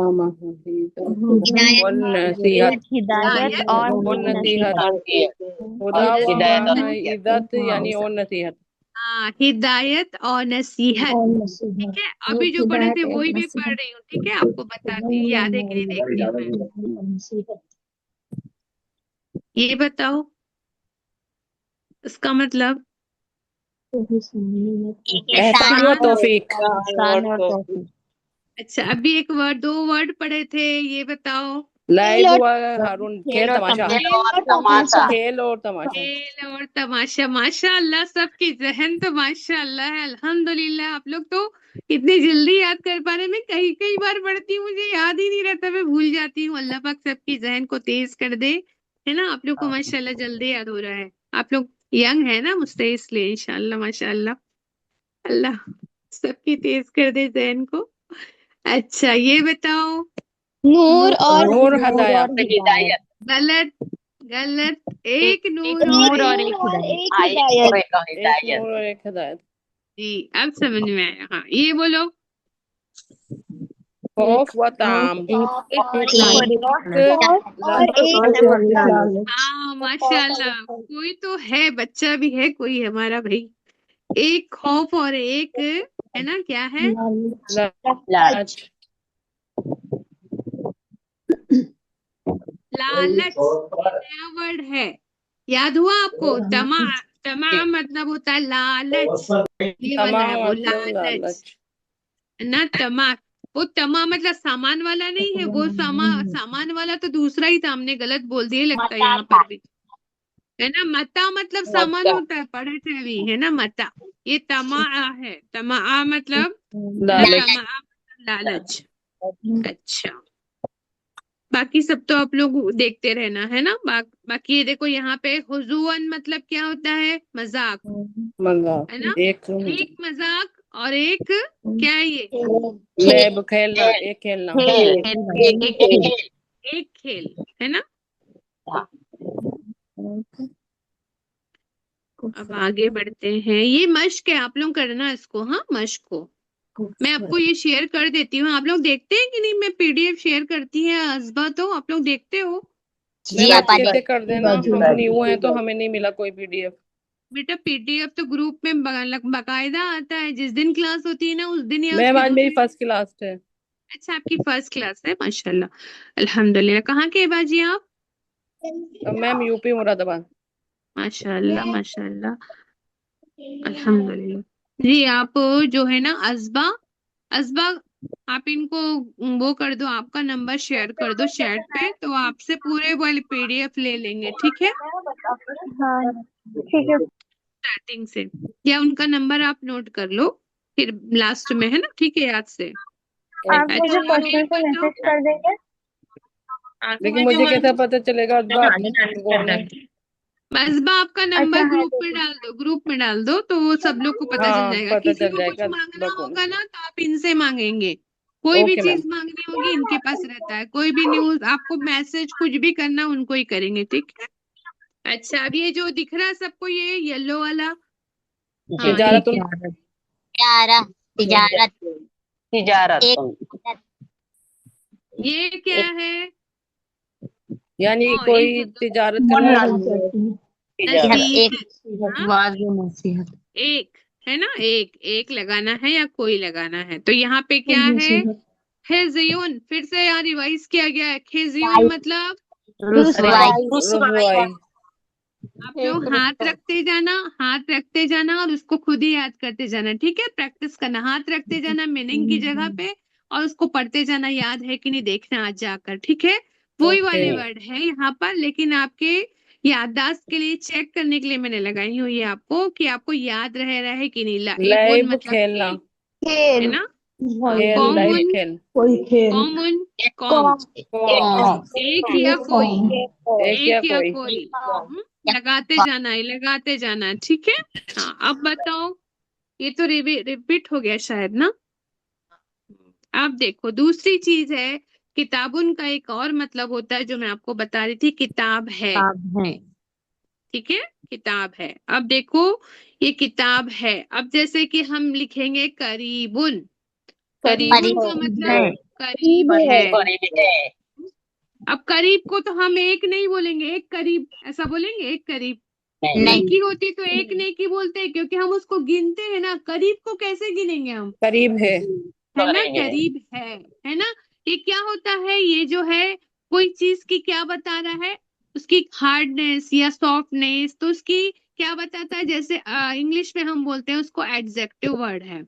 नसीहत। हिदायत और नसीहत। नसीहत। हुदा व हिदायत मौइज़त यानी और नसीहत। हाँ, हिदायत और नसीहत, ठीक है। अभी जो पढ़े थे वही मैं पढ़ रही हूँ, ठीक है। आपको बताती हूँ याद है कि नहीं, देखती हूँ मैं। ये बताओ इसका मतलब। एहसान व एहसान। तौफीक। एहसान और तौफीक। अच्छा, अभी एक वर्ड, दो वर्ड पढ़े थे, ये बताओ। लाइब व हारून, खेल और तमाशा। तमाशा। खेल और तमाशा। खेल और तमाशा, माशाअल्लाह, सबकी जहन तो माशाअल्लाह है, अल्हम्दुलिल्लाह। आप लोग तो इतनी जल्दी याद कर पा रहे हैं। मैं कई कई बार पढ़ती हूँ, मुझे याद ही नहीं रहता, मैं भूल जाती हूँ। अल्लाह पाक सबकी जहन को तेज कर दे, है ना। आप लोग को माशाअल्लाह जल्दी याद हो रहा है। आप लोग यंग है ना मुझसे, इसलिए इंशाअल्लाह माशाअल्लाह। अल्लाह सबकी तेज कर दे जहन को। अच्छा, ये बताओ। नूर हदाया। गलत, गलत। एक नूर और नूर और एक, एक हिदायत। एक नूर और एक हिदायत। जी अब समझ में आया। हाँ, ये बोलो। खौफ व ताम। हाँ माशाल्लाह, कोई तो है, बच्चा भी है कोई हमारा भाई। एक खौफ और एक, है ना, क्या है? लालच। लालच। ये नया वर्ड है, याद हुआ आपको? तमा, तमा मतलब होता है लालच, ये वाला है तमाम वो मतलब लालच, लालच। है ना। तमा, वो तमा मतलब सामान वाला नहीं है, वो सामान वाला तो दूसरा ही था, हमने गलत बोल दिए लगता है यहाँ पर भी, है ना। मता मतलब सामान होता है, पढ़े थे अभी, है ना, मता। ये तमा है, तमा मतलब, है ना, लालच। तमा मतलब लालच। अच्छा, बाकी सब तो आप लोग देखते रहना, है ना। बाकी ये देखो यहाँ पे हुजूअन मतलब क्या होता है? मजाक, है ना। मजाक। एक एक मजाक और एक, क्या है ये? लेब, खेलना, एक खेलना। एक खेल, है ना। अब आगे बढ़ते हैं, ये मश्क है, आप लोग करना इसको, हाँ, मश्क को मैं आपको ये शेयर कर देती हूँ। आप लोग देखते हैं कि नहीं? मैं पीडीएफ शेयर करती है अज़बा, तो आप लोग देखते हो? मैम आप कैसे कर देना, हम न्यू हैं तो हमें नहीं मिला कोई पीडीएफ। बेटा पीडीएफ तो ग्रुप में बकायदा आता है, जिस दिन क्लास होती है ना उस दिन, या मैम उसके आज मेरी दूसरे। फर्स्ट क्लास है। अच्छा, आपकी फर्स्ट क्लास है, माशाल्लाह, अल्हम्दुलिल्लाह। कहाँ के हैं बाजी आप? Ma'am UP Moradabad. माशाल्लाह माशाल्लाह, अल्हम्दुलिल्लाह। जी आप जो है ना अज़बा, अज़बा, आप इनको वो कर दो, आपका नंबर शेयर कर दो चैट पे, तो आपसे पूरे वाले पीडीएफ ले लेंगे, ठीक है, ठीक है। स्टार्टिंग से। या उनका नंबर आप नोट कर लो फिर लास्ट में, है ना, ठीक है, याद से। आप मुझे अच्छा, अब ये पर्सनल से बताओ। मैसेज कर देंगे। लेकिन मुझे कैसे पता चलेगा बात कौन है? मजबा, आपका नंबर अच्छा है, ग्रुप में डाल दो, ग्रुप में डाल दो, तो वो सब लोग को पता चल हाँ जाएगा। पता किसी चल को कुछ जाएगा मांगना कौन होगा है। ना तो आप इनसे मांगेंगे, कोई भी ओके मैम। चीज मांगनी होगी इनके पास रहता है, कोई भी न्यूज आपको मैसेज कुछ भी करना उनको ही करेंगे, ठीक है। अच्छा, अब ये जो दिख रहा है सबको, ये येलो वाला, हाँ ये तिजारत। क्या? तिजारत। तिजारत ये क्या है? यानी हाँ, एक कोई तिजारत करना। नसीहत, हाँ, नसीहत। एक, है ना, एक एक लगाना है या कोई लगाना है, तो यहाँ पे क्या है? खिज़युन, फिर से यहाँ रिवाइज किया गया है। खिज़युन मतलब रुसवाई। रुसवाई। आप लोग हाथ रखते जाना और उसको खुद ही याद करते जाना, ठीक है? प्रैक्टिस करना, हाथ रखते जाना मीनिंग की जगह पे और उसको पढ़ते जाना, याद है कि नहीं देखना आज जाकर, ठीक है? वही वाले वर्ड है यहाँ पर, लेकिन आपके याददाश्त के लिए चेक करने के लिए मैंने लगाई हुई है आपको कि आपको याद रहे कि नहीं। लाइबुन लाइव मतलब खेलना, खेल, है ना? खेल, लाइव कॉमन, खेल, कोई खेल, कॉमन, कॉम, एक या कोई, एक या एक या कोई। कोई, लगाते जाना है, लगाते जाना है, ठीक है? हाँ, अब बताओ, ये तो रिपीट हो गया शायद ना। अब देखो दूसरी चीज है, किताबुन का एक और मतलब होता है जो मैं आपको बता रही थी, किताब है, ठीक है? किताब है। अब देखो ये किताब है, अब जैसे कि हम लिखेंगे करीबुन, करीबुन का मतलब करीब है। अब करीब को तो हम एक नहीं बोलेंगे, एक करीब ऐसा बोलेंगे, एक करीब। नेकी होती तो एक नेकी बोलते हैं, क्योंकि हम उसको गिनते हैं ना, करीब को कैसे गिनेंगे हम, करीब है, है ना? करीब है ना? ये क्या होता है, ये जो है कोई चीज की क्या बता रहा है, उसकी हार्डनेस या सॉफ्टनेस, तो उसकी क्या बताता है, जैसे इंग्लिश में हम बोलते हैं उसको एडजेक्टिव वर्ड है।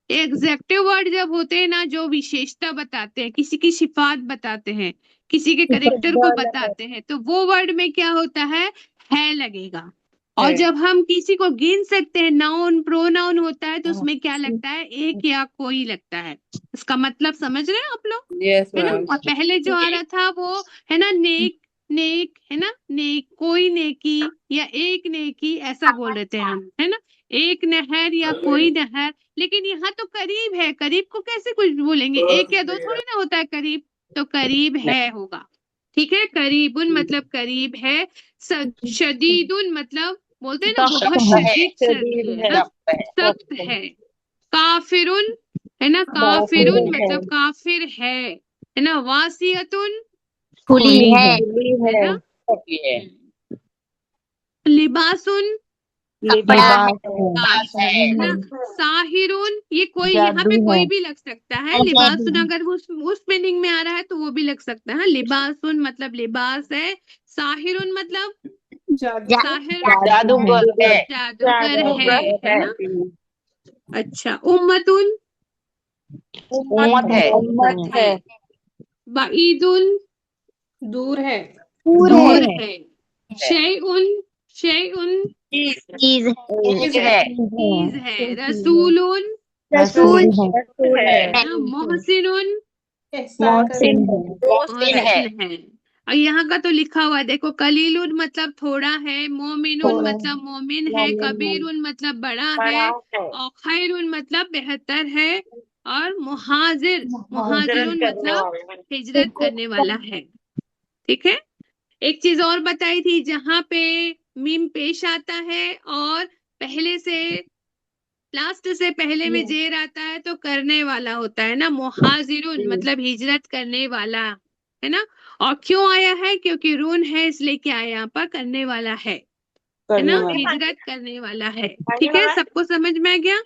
एग्जेक्टिव वर्ड जब होते हैं ना, जो विशेषता बताते हैं, किसी की सिफात बताते हैं, किसी के करेक्टर को बताते हैं, तो वो वर्ड में क्या होता है लगेगा। और है। जब हम किसी को गिन सकते हैं, नाउन प्रोनाउन होता है, तो उसमें क्या लगता है, एक या कोई लगता है। इसका मतलब समझ रहे हैं आप लोग, यस है ना? मैम। और पहले जो आ रहा था वो है ना, नेक, नेक है ना, नेक, कोई नेकी या एक नेकी, ऐसा बोल रहे थे हम, है ना? एक नहर या कोई नहर। लेकिन यहाँ तो करीब है, करीब को कैसे कुछ बोलेंगे, एक या दो थोड़ी ना होता है करीब, तो करीब है होगा, ठीक है? करीबुन मतलब करीब है। शदीदुन मतलब बोलते हैं ना बहुत शदीद सर्दी है ना, सख्त है। काफिरुन है ना, काफिरुन मतलब काफिर है ना? वासियतुन खुली है ना? लिबासुन लिबास है ना? साहिरुन, ये कोई यहाँ पे कोई भी लग सकता है, लिबासुन अगर उस मीनिंग में आ रहा है तो वो भी लग सकता है। लिबासुन मतलब लिबास है। साहिरुन मतलब साहिर जादूगर है ना? अच्छा, उम्मतुन उम्मत है। बईदुन दूर है, दूर है। शैउन शैउन चीज चीज है। रसूलुन रसूल है, है ना? मोहसिनुन मोहसिन मोहसिन है। और यहाँ का तो लिखा हुआ है देखो, कलीलुन मतलब थोड़ा है, मोमिनुन मतलब मोमिन है, कबीरुन मतलब बड़ा है, और खैरुन मतलब बेहतर है, और मुहाजिरुन मतलब हिजरत करने वाला है, ठीक है? एक चीज और बताई थी, जहां पे मीम पेश आता है और पहले से लास्ट से पहले में जेर आता है, तो करने वाला होता है ना, मुहाजिरुन मतलब हिजरत करने वाला, है ना? और क्यों आया है, क्योंकि रून है इसलिए क्या है यहाँ पर, करने वाला है ना? हिजरत करने वाला है, ठीक है? सबको समझ में आ गया?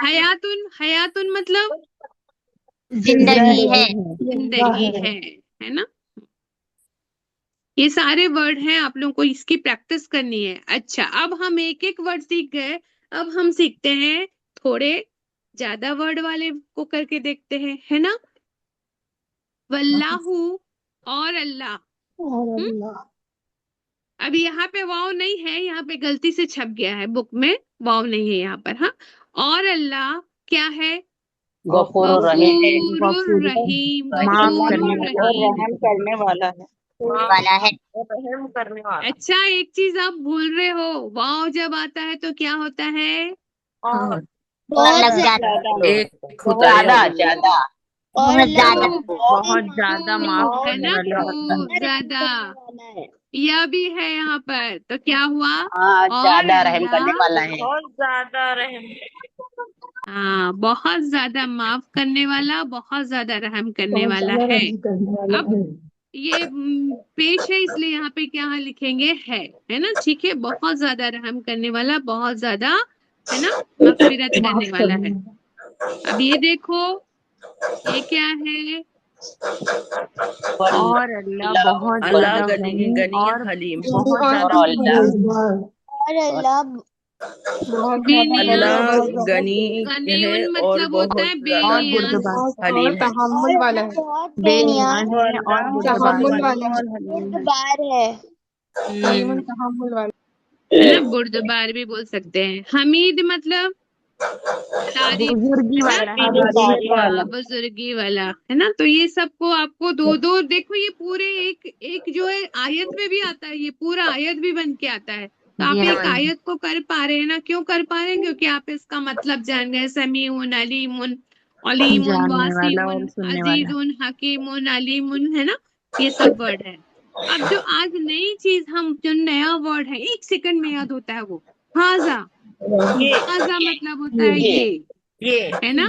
हयातुन हयातुन मतलब जिंदगी है। जिंदगी है ना? ये सारे वर्ड हैं, आप लोगों को इसकी प्रैक्टिस करनी है। अच्छा, अब हम एक एक वर्ड सीख गए, अब हम सीखते हैं थोड़े ज्यादा वर्ड वाले को करके देखते हैं, है ना? वल्लाहु और अल्लाह। अब यहाँ पे वाव नहीं है, यहाँ पे गलती से छप गया है, बुक में वाव नहीं है यहाँ पर। हाँ, और अल्लाह क्या है, गफूर रहीम, गफूरुर रहीम, माफ गफूरुर रहीम। करने वाला है, वाला है। रहम करने वाला। अच्छा, एक चीज आप भूल रहे हो, वाव जब आता है तो क्या होता है, बहुत ज्यादा एक होता है, ज्यादा बहुत ज्यादा माफ खूब है करने ना, वाला होता है। खूब ज्यादा। यह भी है यहाँ पर, तो क्या हुआ, और अल्लाह बहुत ज्यादा रहम, हाँ बहुत ज्यादा माफ करने वाला, बहुत ज्यादा रहम करने बहुत वाला ज्यादा है। रहम करने वाला अब है। ये पेश है इसलिए यहाँ पे क्या लिखेंगे, है ना? ठीक है, बहुत ज्यादा रहम करने वाला, बहुत ज्यादा, है ना, मगफिरत करने माफ वाला करने है। वाला। अब ये देखो, ये क्या है, और अल्लाह बहुत अल्लाह ज्यादा गनी गनी गनी और हलीम। बहुत ज्यादा और अल्लाह बहुत बिनिया अल्लाह ज्यादा गनी है गनीउन और मतलब होता बहुत है ज्यादा और बेनियाज। बुर्दबार हलीम है। तहम्मुल वाला है। बेनियाज है और अल्लाह बुर्दबार तहम्मुल गनी वाला है। और हलीम है। हलीमुन तहम्मुल वाला है ना, बुर्दबार भी बोल सकते हैं। हमीद मतलब तारीफ, बुजुर्गी है ना, वाला हाँ बुजुर्गी वाला, है ना। तो ये सबको आपको दो दो देखो, ये पूरे एक एक जो है आयत में भी आता है, ये पूरा आयत भी बन के आता है। तो आप जी एक हाँ। आयत को कर पा रहे हैं ना, क्यों कर पा रहे हैं? क्योंकि आप इसका मतलब जान गए। समीउन अलीमुन, अलीमुन जानने वाला वासिउन और सुनने वाला। अजीजुन हकीमुन अलीमुन, है ना, ये सब वर्ड है। अब जो आज नई चीज, हम जो नया वर्ड है 1 सेकंड में याद होता है, वो हाजा। हाजा मतलब होता है ये, है ना।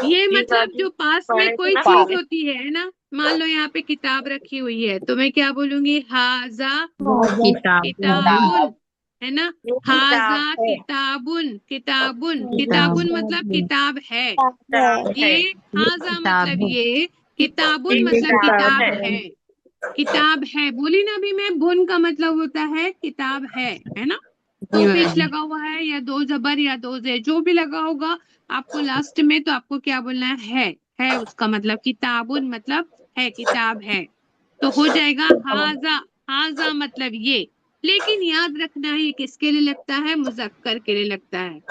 ये मतलब जो पास में कोई चीज होती है ना, मान लो यहाँ पे किताब रखी हुई है, तो मैं क्या बोलूंगी? हाजा किताब किताबुन, है ना। हाजा किताबुन, किताबुन, किताब किताबुन मतलब किताब है। ये ये हाजा किताब मतलब है। ये, किताबुन मतलब किताब है। किताब है बोली ना अभी मैं, बुन का मतलब होता है किताब है ना। जी दो पेश मैम। लगा हुआ है या दो जबर या दो जे, जो भी लगा होगा आपको लास्ट में, तो आपको क्या बोलना है उसका मतलब किताबुन मतलब है, किताब है। तो हो जाएगा हाजा। हाजा मतलब ये। लेकिन याद रखना है, ये किसके लिए लगता है? मुजक्कर के लिए लगता है,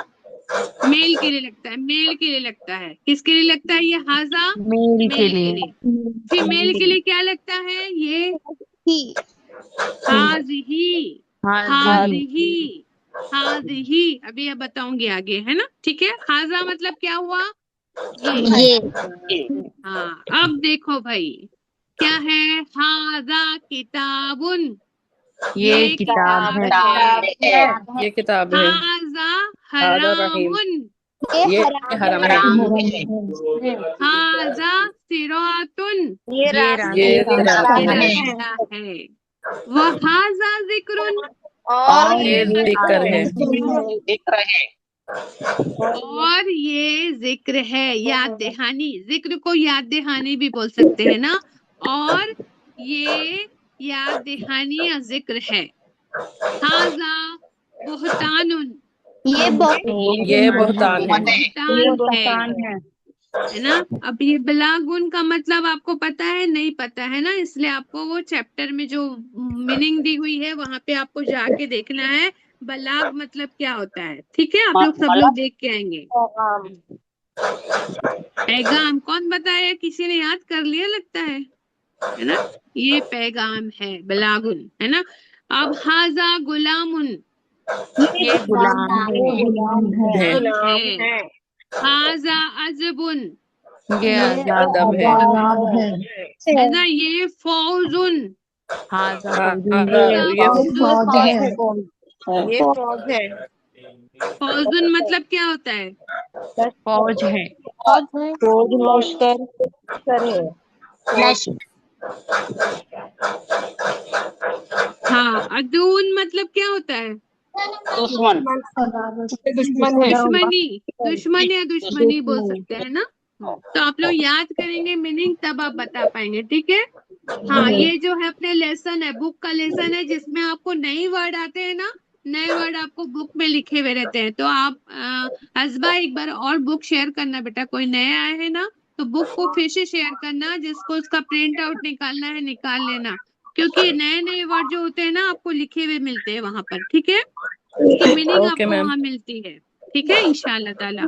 मेल के लिए लगता है, मेल के लिए लगता है। किसके लिए लगता है ये हाजा? मेल के मेल के लिए। लिए। फीमेल के लिए क्या लगता है ये? हाजिही, हाँ जी। हाजिही, हाजिही। अभी अब बताऊंगी आगे, है ना। ठीक है, हाजा मतलब क्या हुआ? ये। हाँ, अब देखो भाई, क्या है? हाजा किताबुन, ये ये किताब किताब है। है। ये किताब है। हाजा हादा रहीम, हरामुन, ये हरम है। हाजा सिरातुन, ये ये ये रास्ते हैं। रास्ता है। वहाजा जिक्रुन, और ये ये जिक्र है। और ये जिक्र है, याद दहानी। जिक्र को याद दहानी भी बोल सकते हैं ना। और ये याद दहानी या जिक्र है। हाजा बुहतानुन, ये ये बहुतान है। बुहतान है ना। अब ये बलागुन का मतलब आपको पता है? नहीं पता है ना, इसलिए आपको वो चैप्टर में जो मीनिंग दी हुई है वहां पे आपको जाके देखना है बलाग मतलब क्या होता है। ठीक है, आप लोग सब लोग देख के आएंगे। पैगाम कौन बताया? किसी ने याद कर लिया लगता है ना। ये पैगाम है, बलागुन, है ना। अब हाजा गुलामुन, ये गुलाम है। है। गुलाम है। हाजा अजबुन, ये आजाद अदब है। है ना। ये फौजुन, हाजा फौजुन। हादा हाजा ये फौजुन। ये फौज है। फौजुन मतलब क्या होता है? फौज है। लश्कर। हाँ, अदून मतलब क्या होता है? दुश्मन है। दुश्मनी, दुश्मन या दुश्मनी बोल सकते हैं ना। तो आप लोग याद करेंगे मीनिंग, तब आप बता पाएंगे। ठीक है। हाँ, ये जो है अपने लेसन है, बुक का लेसन है, जिसमें आपको नए वर्ड आते हैं ना, नए वर्ड आपको बुक में लिखे हुए रहते हैं। तो आप हसबा एक बार और बुक शेयर करना बेटा, कोई नए आए हैं ना, तो बुक को फिर से शेयर करना। जिसको उसका प्रिंट आउट निकालना है निकाल लेना, क्योंकि नए नए वर्ड जो होते हैं ना आपको लिखे हुए मिलते हैं वहां पर। ठीक है, उसकी मीनिंग ओके आपको मैम। वहां मिलती है। ठीक है, इंशाल्लाह ताला।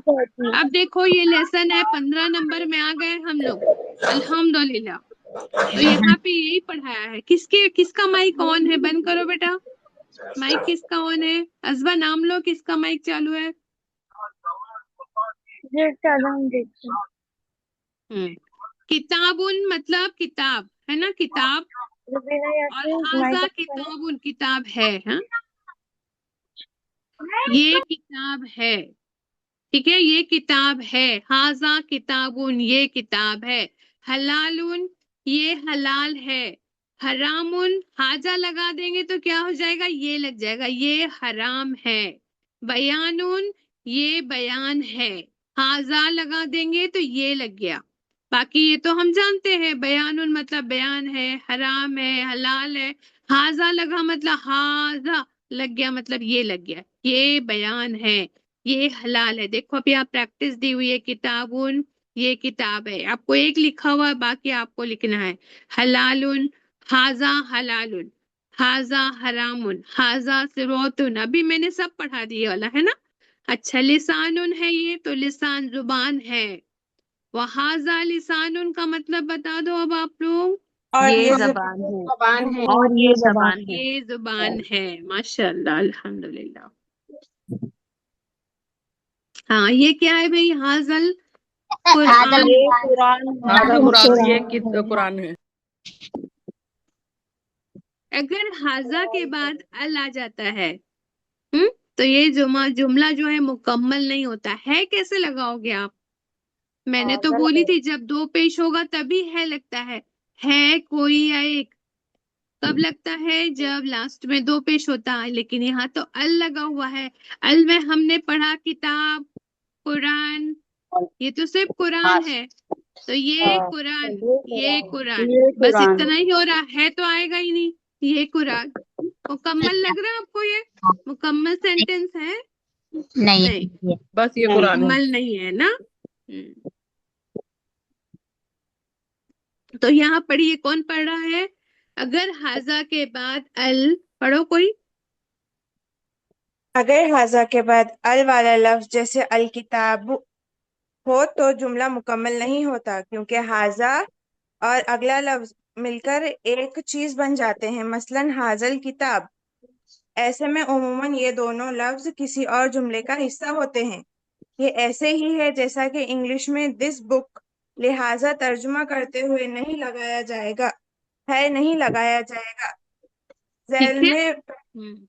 अब देखो ये लेसन है, 15 नंबर में आ गए हम लोग, अल्हम्दुलिल्लाह। तो यहाँ पे यही पढ़ाया है। किसका माइक ऑन है? बंद करो बेटा, माइक किसका ऑन है? अजबा नाम लो, किसका माइक चालू है? हम्म। किताबुन मतलब किताब, है ना, किताब। और हाजा किताबुन किताब है, हाँ, ये किताब है। ठीक है, ये किताब है। हाजा किताबुन, ये किताब है। हलालुन, ये हलाल है। हरामुन, हाजा लगा देंगे तो क्या हो जाएगा? ये लग जाएगा, ये हराम है। बयानुन, ये बयान है। हाजा लगा देंगे तो ये लग गया। बाकी ये तो हम जानते हैं, बयानुन मतलब बयान है, हराम है, हलाल है। हाजा लगा मतलब हाजा लग गया, मतलब ये लग गया, ये बयान है, ये हलाल है। देखो अभी आप प्रैक्टिस दी हुई है, किताबुन ये किताब है, आपको एक लिखा हुआ है, बाकी आपको लिखना है। हलालुन, हाजा हलालुन, हाजा हरामुन, हाजा सिरोतुन। अभी मैंने सब पढ़ा दिया वाला है ना। अच्छा, लिसानुन है ये, तो लिसान जुबान है। वहाजा लिसानुन का मतलब बता दो अब आप लोग। और ये ये जबान है जबान है। और ये जबान है। ये जुबान है। माशाल्लाह, अल्हम्दुलिल्लाह। हाँ, ये क्या है भाई? हाजल कुरान। ये कुरान है। आधा कुरान, ये कुरान है। अगर हाजा के बाद अल आ जाता है, तो ये जुमला जो है मुकम्मल नहीं होता है। कैसे लगाओगे आप? मैंने तो बोली थी जब दो पेश होगा तभी है लगता है कोई या एक। कब लगता है? जब लास्ट में दो पेश होता है। लेकिन यहाँ तो अल लगा हुआ है। अल में हमने पढ़ा किताब, कुरान, ये तो सिर्फ कुरान है। तो ये कुरान, ये कुरान, बस इतना ही हो रहा है, तो आएगा ही नहीं। ये कुरान मुकम्मल लग रहा है आपको? ये मुकम्मल सेंटेंस है? नहीं, बस ये कुरान है। मुकम्मल नहीं है ना। तो यहाँ पढ़िए, कौन पढ़ रहा है? अगर हाजा के बाद अल, पढ़ो कोई। अगर हाजा के बाद अल वाला लफ्ज जैसे अल किताब हो तो जुमला मुकम्मल नहीं होता, क्योंकि हाजा और अगला लफ्ज मिलकर एक चीज बन जाते हैं, मसलन हाजल किताब। ऐसे में उमूमन ये दोनों लफ्ज किसी और जुमले का हिस्सा होते हैं। ये ऐसे ही है जैसा कि इंग्लिश में दिस बुक, लिहाजा तर्जुमा करते हुए नहीं लगाया जाएगा, है नहीं लगाया जाएगा। ठीक झैल है। में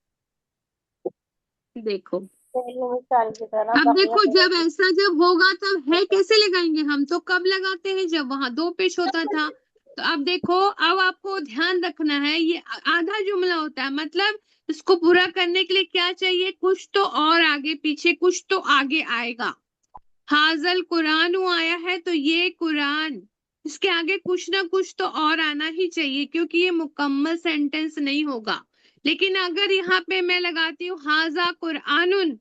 देखो, अब देखो, जब ऐसा जब होगा तब है कैसे लगाएंगे हम? तो कब लगाते हैं? जब वहां दो पेश होता था। तो अब देखो, अब आपको ध्यान रखना है, ये आधा जुमला होता है, मतलब इसको पूरा करने के लिए क्या चाहिए? कुछ तो और आगे पीछे, कुछ तो आगे आएगा। हाजल कुरान आया है, तो ये कुरान, इसके आगे कुछ ना कुछ तो और आना ही चाहिए, क्योंकि ये मुकम्मल सेंटेंस नहीं होगा। लेकिन अगर यहाँ पे मैं लगाती हूँ हाजा कुरानुन,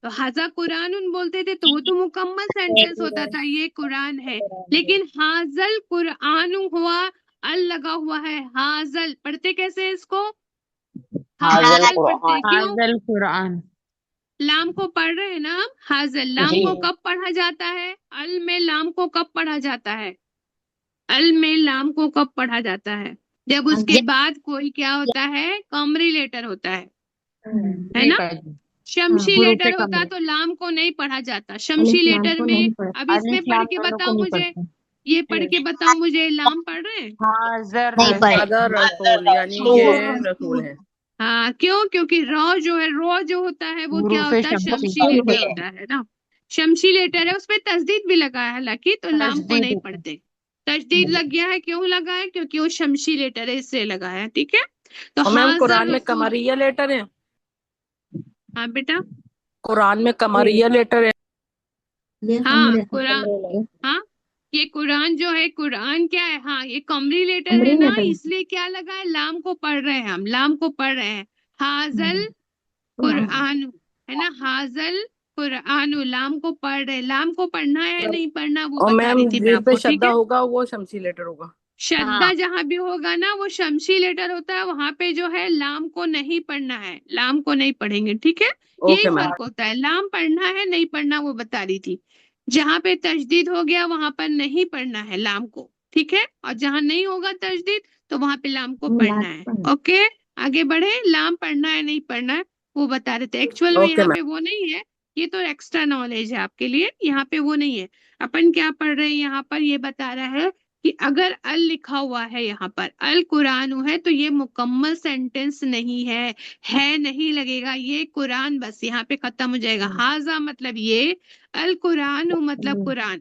तो हाजा कुरानुन बोलते थे तो वो तो मुकम्मल सेंटेंस होता था, ये कुरान है। लेकिन हाजल कुरानु हुआ, अल लगा हुआ है। हाजल पढ़ते कैसे हैं इसको? हाजल पढ़ते हैं। क्यों? हाजल कुरान। लाम को पढ़ रहे हैं ना हम। हाजल, लाम को कब पढ़ा जाता है? अल में लाम को कब पढ़ा जाता है? अल में लाम को कब पढ़ा जाता है? जब उसके बाद कोई क्या होता है? कमरी लेटर होता है ना। शमशी हुरूफ लेटर होता कमर। तो लाम को नहीं पढ़ा जाता। शमशी लेटर में, अब इसमें अलिफ पढ़ लाम के दोनों को बताओ नहीं मुझे, पढ़ते। ये पढ़ के बताओ मुझे, लाम पढ़ रहे हैं? हाजर आधा रसूल, यानी ये रसूल है। हाँ, क्यों? क्योंकि रॉ जो है, रॉ जो होता है वो क्या हुरूफ होता है? शमसी। शमशी लेटर होता है ना। शमशी लेटर है, उसपे तस्दीद भी लगा है हालांकि, तो लाम को नहीं तजदीद। पढ़ते। तजदीद लग गया है, क्यों लगा है? क्योंकि वो शमशी लेटर है, इससे लगा है। ठीक है। तो और मैम हाजर कुरान में रसूल। कमरिया लेटर है। हाँ बेटा। कुरान में कमरिया लेटर है। हाँ कुरान, हाँ, ये कुरान जो है, कुरान क्या है? हाँ, ये कमरी लेटर है ना, इसलिए क्या लगा है? लाम को पढ़ रहे हैं हम, लाम को पढ़ रहे हैं। हाजल कुरान, है ना। हाजल कुरान, लाम को पढ़ रहे। लाम को पढ़ना है नहीं पढ़ना वो और बता मैम रही थी मैं जिस पे आपको। ठीक शद्दा है। होगा वो शमसी लेटर होगा। शद्दा जहां भी होगा ना, वो शमशी लेटर होता है, वहां पे जो है लाम को नहीं पढ़ना है, लाम को नहीं पढ़ेंगे। ठीक है। यही ओके मैम। फर्क होता है, लाम पढ़ना है नहीं पढ़ना वो बता रही थी। जहां पे तजदीद हो गया वहां पर नहीं पढ़ना है लाम को। ठीक है। और जहां नहीं होगा तजदीद, तो वहां पे लाम को पढ़ना है। ओके, आगे बढ़े। लाम पढ़ना है नहीं पढ़ना है वो बता रहे थे। एक्चुअल में ओके यहाँ मैम। पे वो नहीं है, ये तो एक्स्ट्रा नॉलेज है आपके लिए, यहाँ पे वो नहीं है। अपन क्या पढ़ रहे हैं यहाँ पर? ये बता रहा है कि अगर अल लिखा हुआ है यहाँ पर, अल कुरान है, तो ये मुकम्मल सेंटेंस नहीं है नहीं लगेगा, ये कुरान बस यहाँ पे खत्म हो जाएगा। हाजा मतलब ये, अल कुरान मतलब कुरान,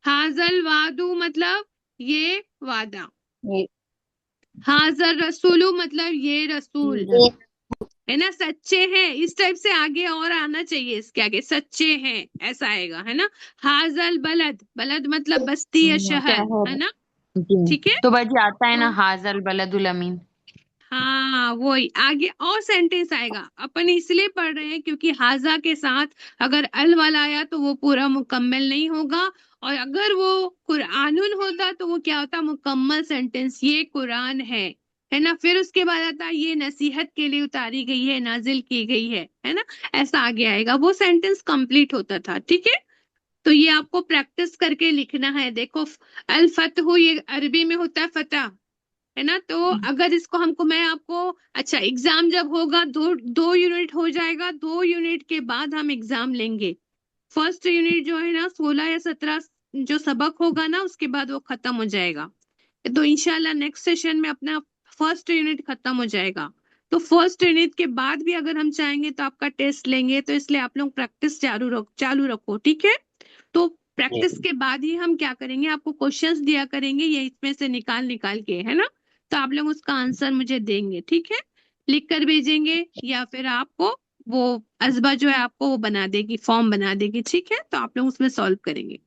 हाजल वादू मतलब ये वादा, हाजर रसूलू मतलब ये रसूल, है ना, सच्चे हैं, इस टाइप से आगे और आना चाहिए, इसके आगे सच्चे हैं ऐसा आएगा, है ना। हाजल बलद, बलद मतलब बस्ती या शहर, है ना। जी। ठीक है, तो बाजी आता है ना तो हाजल बलदुल अमीन। हाँ वही आगे और सेंटेंस आएगा। अपन इसलिए पढ़ रहे हैं क्योंकि हाजा के साथ अगर अल वाला आया तो वो पूरा मुकम्मल नहीं होगा, और अगर वो कुरानुन होता तो वो क्या होता, मुकम्मल सेंटेंस, ये कुरान है ना। फिर उसके बाद आता है ये नसीहत के लिए उतारी गई है, नाजिल की गई है ना। ऐसा आगे आएगा, वो सेंटेंस कंप्लीट होता था। ठीक है, तो ये आपको प्रैक्टिस करके लिखना है। देखो अल फतह, ये अरबी में होता है फतह, है ना। तो अगर इसको हमको, मैं आपको, अच्छा एग्जाम जब होगा, दो दो यूनिट हो जाएगा, 2 यूनिट के बाद हम एग्जाम लेंगे। फर्स्ट यूनिट जो है ना 16 या 17 जो सबक होगा ना, उसके बाद वो खत्म हो जाएगा। तो इंशाल्लाह नेक्स्ट सेशन में अपना फर्स्ट यूनिट खत्म हो जाएगा। तो फर्स्ट यूनिट के बाद भी अगर हम चाहेंगे तो आपका टेस्ट लेंगे, तो इसलिए आप लोग प्रैक्टिस चालू रखो। ठीक है, तो प्रैक्टिस के बाद ही हम क्या करेंगे, आपको क्वेश्चंस दिया करेंगे, ये इसमें से निकाल निकाल के, है ना। तो आप लोग उसका आंसर मुझे देंगे, ठीक है, लिख कर भेजेंगे, या फिर आपको वो अजबा जो है आपको वो बना देगी, फॉर्म बना देगी। ठीक है, तो आप लोग उसमें सॉल्व करेंगे।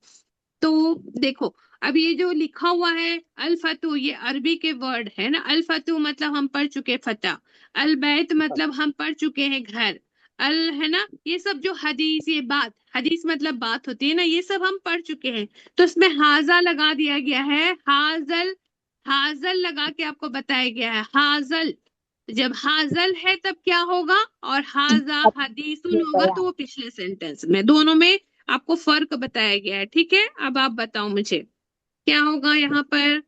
तो देखो, अब ये जो लिखा हुआ है अल फतू, ये अरबी के वर्ड है ना। अल फतू मतलब हम पढ़ चुके फतह, अल बैत मतलब हम पढ़ चुके हैं घर, अल है ना, ये सब जो हदीस, ये बात, हदीस मतलब बात होती है ना, ये सब हम पढ़ चुके हैं। तो इसमें हाजा लगा दिया गया है, हाजल, हाजल लगा के आपको बताया गया है, हाजल। जब हाजल है तब क्या होगा, और हाजा हदीसुन होगा, तो वो पिछले सेंटेंस में, दोनों में आपको फर्क बताया गया है। ठीक है, अब आप बताओ मुझे क्या होगा यहाँ पर।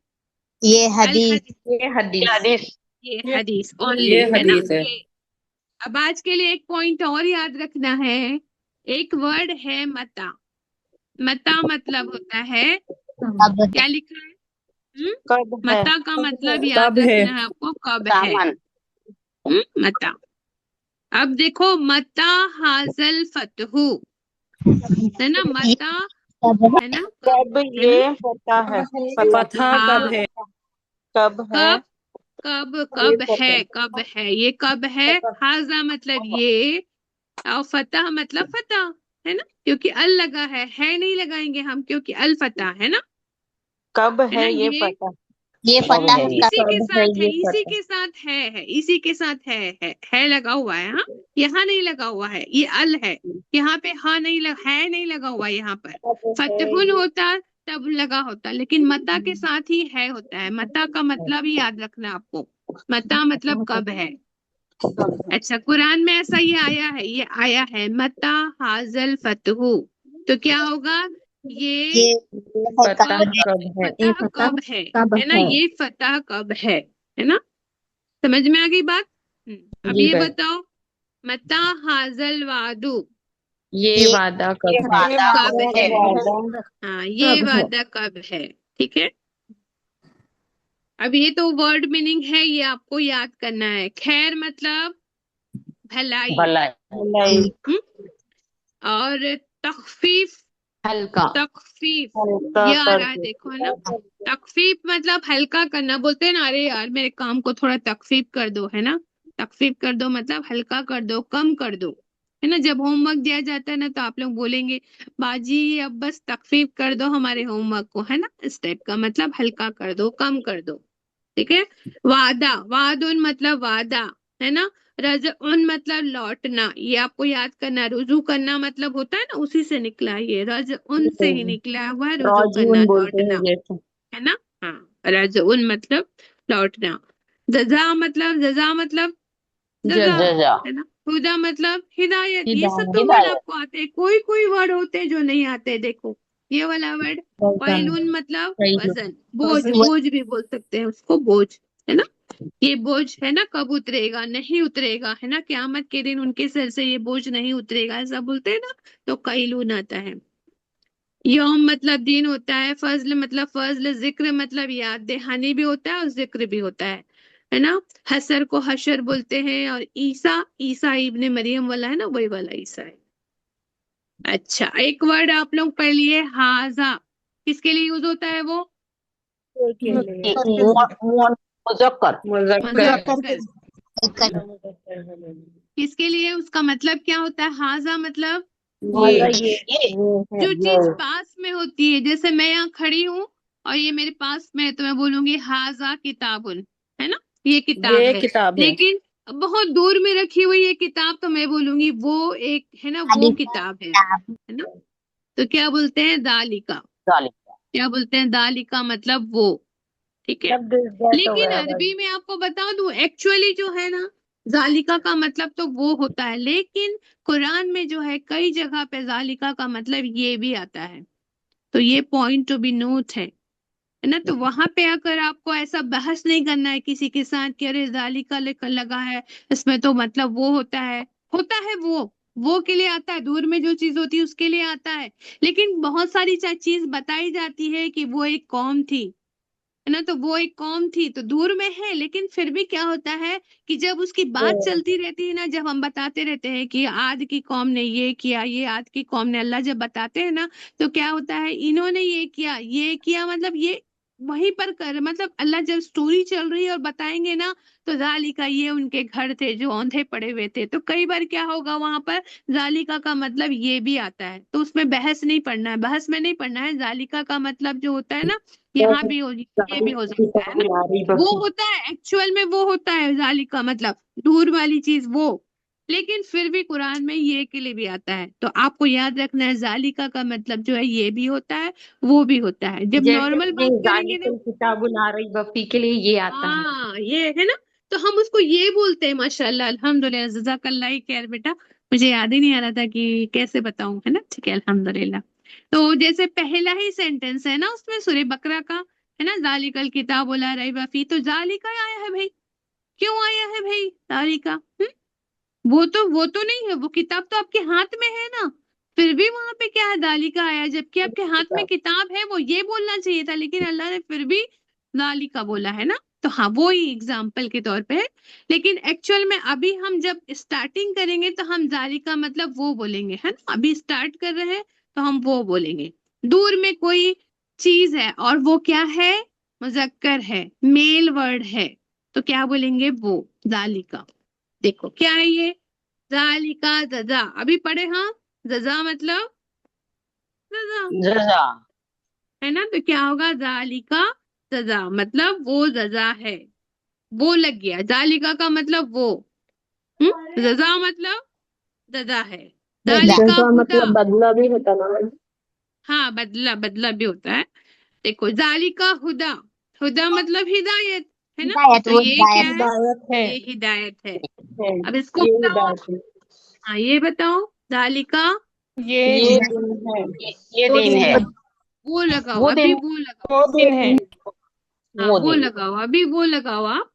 ये अल हदीस। हदीस, ये हदीस। ये हदीस ओनली, ये है ना हदीस है। ये। अब आज के लिए एक पॉइंट और याद रखना है, एक वर्ड है मता। मता मतलब होता है, अब क्या लिखा है, कब है। मता का मतलब याद कब है। रखना है आपको, कब है। सामान। मता। अब देखो, मता हाजल फतहू, है ना, मता, है ना, कब, कब है ना। ये पता है। फतह कब हाँ, है। कब है। कब, कब, ये कब है, पता कब है, ये कब है। हाजा मतलब ये, और फतह मतलब फतह, है ना, क्योंकि अल लगा है नहीं लगाएंगे हम, क्योंकि अल फतह है ना, कब है ना है ये ये। पता। ये कब पता है ये। इसी के कब है साथ है, ये इसी पता। के साथ है, इसी के साथ है लगा हुआ है, हाँ, यहाँ नहीं लगा हुआ है, ये अल है, यहाँ पे हाँ नहीं है नहीं लगा हुआ यहाँ पर। कब है फतहुन ये। होता तब लगा होता, लेकिन मता के साथ ही है होता है। मता का मतलब ही याद रखना आपको, मता मतलब कब है। अच्छा, कुरान में ऐसा ये आया है, ये आया है मता हाजल फतहू, तो क्या होगा, ये ये पता कब, कब है। फतह कब है ना, ये फतह कब है ना। समझ में आ गई बात। अब जी ये भाई। बताओ, मता हाजल वादू, ये वादा ये कब है। वादा कब है, वादा हाँ ये वादा कब है। ठीक है, अब ये तो वर्ड मीनिंग है, ये आपको याद करना है। खैर मतलब भलाई, भलाई। भलाई। हम्म, और तखफीफ, हल्का। तखफीफ, हल्का ये आ कर रहा है देखो, है ना। दो। तखफीफ मतलब हल्का करना, बोलते हैं ना, अरे यार मेरे काम को थोड़ा तखफीफ कर दो, है ना। तखफीफ कर दो मतलब हल्का कर दो, कम कर दो, है ना। जब होमवर्क दिया जाता है ना, तो आप लोग बोलेंगे बाजी अब बस तखफीफ कर दो हमारे होमवर्क को, है ना, इस टाइप का मतलब हल्का कर दो, कम कर दो। ठीक है, वादा, वादुन मतलब वादा, है ना। रजउन मतलब लौटना, ये आपको याद करना, रुजू करना मतलब होता है ना, उसी से निकला है ये, रजउन से ही निकला हुआ है, रुजू करना, राजून बोलते हैं लौटना, जैसे। है ना। हाँ, रजउन मतलब लौटना। जजा मतलब जजा, जजा। है ना। हुदा मतलब हिदायत, ये सब हिदायत। तो वर्ड हिदायत। आपको आते हैं, कोई कोई वर्ड होते हैं जो नहीं आते, देखो ये वाला वर्ड। कैलून मतलब सही लो। वजन, बोझ, बोझ भी बोल सकते हैं उसको, बोझ, है ना। ये बोझ है ना, कब उतरेगा, नहीं उतरेगा, है ना, क्यामत के दिन उनके सर से ये बोझ नहीं उतरेगा, ऐसा बोलते हैं ना, तो कैलून आता है। यौम मतलब दिन होता है, फजल मतलब फजल, जिक्र मतलब याद दहानी भी होता है और जिक्र भी होता है ना। हसर को हशर बोलते हैं, और ईसा, ईसा इब्ने मरियम वाला है ना, वही वाला ईसा है। अच्छा, एक वर्ड आप लोग पढ़ लिए, हाजा, किसके लिए यूज होता है वो, मुजक्कर। मुजक्कर। मुजक्कर, किसके लिए? उसका मतलब क्या होता है? हाजा मतलब ये जो चीज पास में होती है। जैसे मैं यहाँ खड़ी हूँ और ये मेरे पास में है, तो मैं बोलूंगी हाजा किताबुन, है ना, ये किताब ये है। किताब है। लेकिन बहुत दूर में रखी हुई ये किताब, तो मैं बोलूंगी वो एक है ना, वो किताब है ना। तो क्या बोलते हैं? दालिका। क्या बोलते हैं? दालिका मतलब वो। ठीक है। लेकिन अरबी में आपको बता दूं, एक्चुअली जो है ना, जालिका का मतलब तो वो होता है, लेकिन कुरान में जो है कई जगह पे जालिका का मतलब ये भी आता है। तो ये पॉइंट टू बी नोट है ना। तो वहां पे अगर आपको ऐसा बहस नहीं करना है किसी के साथ कि अरे जालिका लगा है, इसमें तो मतलब वो होता है वो के लिए आता है। दूर में जो चीज होती है उसके लिए आता है। लेकिन बहुत सारी चीज बताई जाती है कि वो एक कौम थी, है ना। तो वो एक कौम थी, तो दूर में है, लेकिन फिर भी क्या होता है कि जब उसकी बात चलती रहती है ना, जब हम बताते रहते हैं कि आज की कौम ने ये किया, ये आज की कौम ने, अल्लाह जब बताते हैं ना, तो क्या होता है, इन्होंने ये किया मतलब ये वहीं पर कर, मतलब अल्लाह जब स्टोरी चल रही है और बताएंगे ना, तो जालिका ये उनके घर थे जो औंधे पड़े हुए थे। तो कई बार क्या होगा वहां पर, जालिका का मतलब ये भी आता है। तो उसमें बहस नहीं पढ़ना है, बहस में नहीं पढ़ना है। जालिका का मतलब जो होता है ना, यहाँ भी हो, ये भी हो सकता है ना। वो होता है एक्चुअल में, वो होता है जालिका मतलब दूर वाली चीज वो। लेकिन फिर भी कुरान में ये के लिए भी आता है। तो आपको याद रखना है, जालिका का मतलब जो है ये भी होता है, वो भी होता है। जब जैसे नॉर्मल ये बात करेंगे ना, जालिकुल किताबुल आ रही बफी के लिए ये आता है। हाँ ये है ना, तो हम उसको ये बोलते हैं। माशाल्लाह, अल्हम्दुलिल्लाह, जज़ाकल्लाह खैर बेटा। मुझे याद ही नहीं आ रहा था कि कैसे बताऊं, है ना। ठीक है, अल्हम्दुलिल्लाह। तो जैसे पहला ही सेंटेंस है ना उसमें सूरह बकरा का, है ना, जालिकल किताबु ला रैब फीह, तो जालिका आया है भाई। क्यों आया है भाई जालिका? वो तो नहीं है, वो किताब तो आपके हाथ में है ना। फिर भी वहां पे क्या है, दालिका आया, जबकि आपके हाथ में किताब है। वो ये बोलना चाहिए था, लेकिन अल्लाह ने फिर भी दालिका बोला, है ना। तो हाँ, वो ही एग्जाम्पल के तौर पे है। लेकिन एक्चुअल में अभी हम जब स्टार्टिंग करेंगे तो हम दालिका मतलब वो बोलेंगे, है ना। अभी स्टार्ट कर रहे हैं तो हम वो बोलेंगे। दूर में कोई चीज है और वो क्या है, मुजक्कर है, मेल वर्ड है, तो क्या बोलेंगे? वो दालिका। देखो क्या है ये, जालिका जजा। अभी पढ़े हाँ, जजा मतलब जजा, जजा। है ना। तो क्या होगा, जालिका जजा मतलब वो जजा है, वो लग गया। जालिका का मतलब वो, जजा मतलब जजा है। जालिका जजा हुदा, मतलब बदला भी होता ना। हाँ बदला, बदला भी होता है। देखो जालिका हुदा, हुदा मतलब हिदायत, है ना। तो ये क्या है, हिदायत है। ये हिदायत है। है अब इसको ये बताओ आप। हिदायत है। हाँ ये बताओ, जालिका ये दिन है। ये वो दिन है। वो लगाओ, वो अभी दिन। वो लगाओ। वो दिन है। हाँ वो वो दिन। लगाओ, अभी वो लगाओ आप,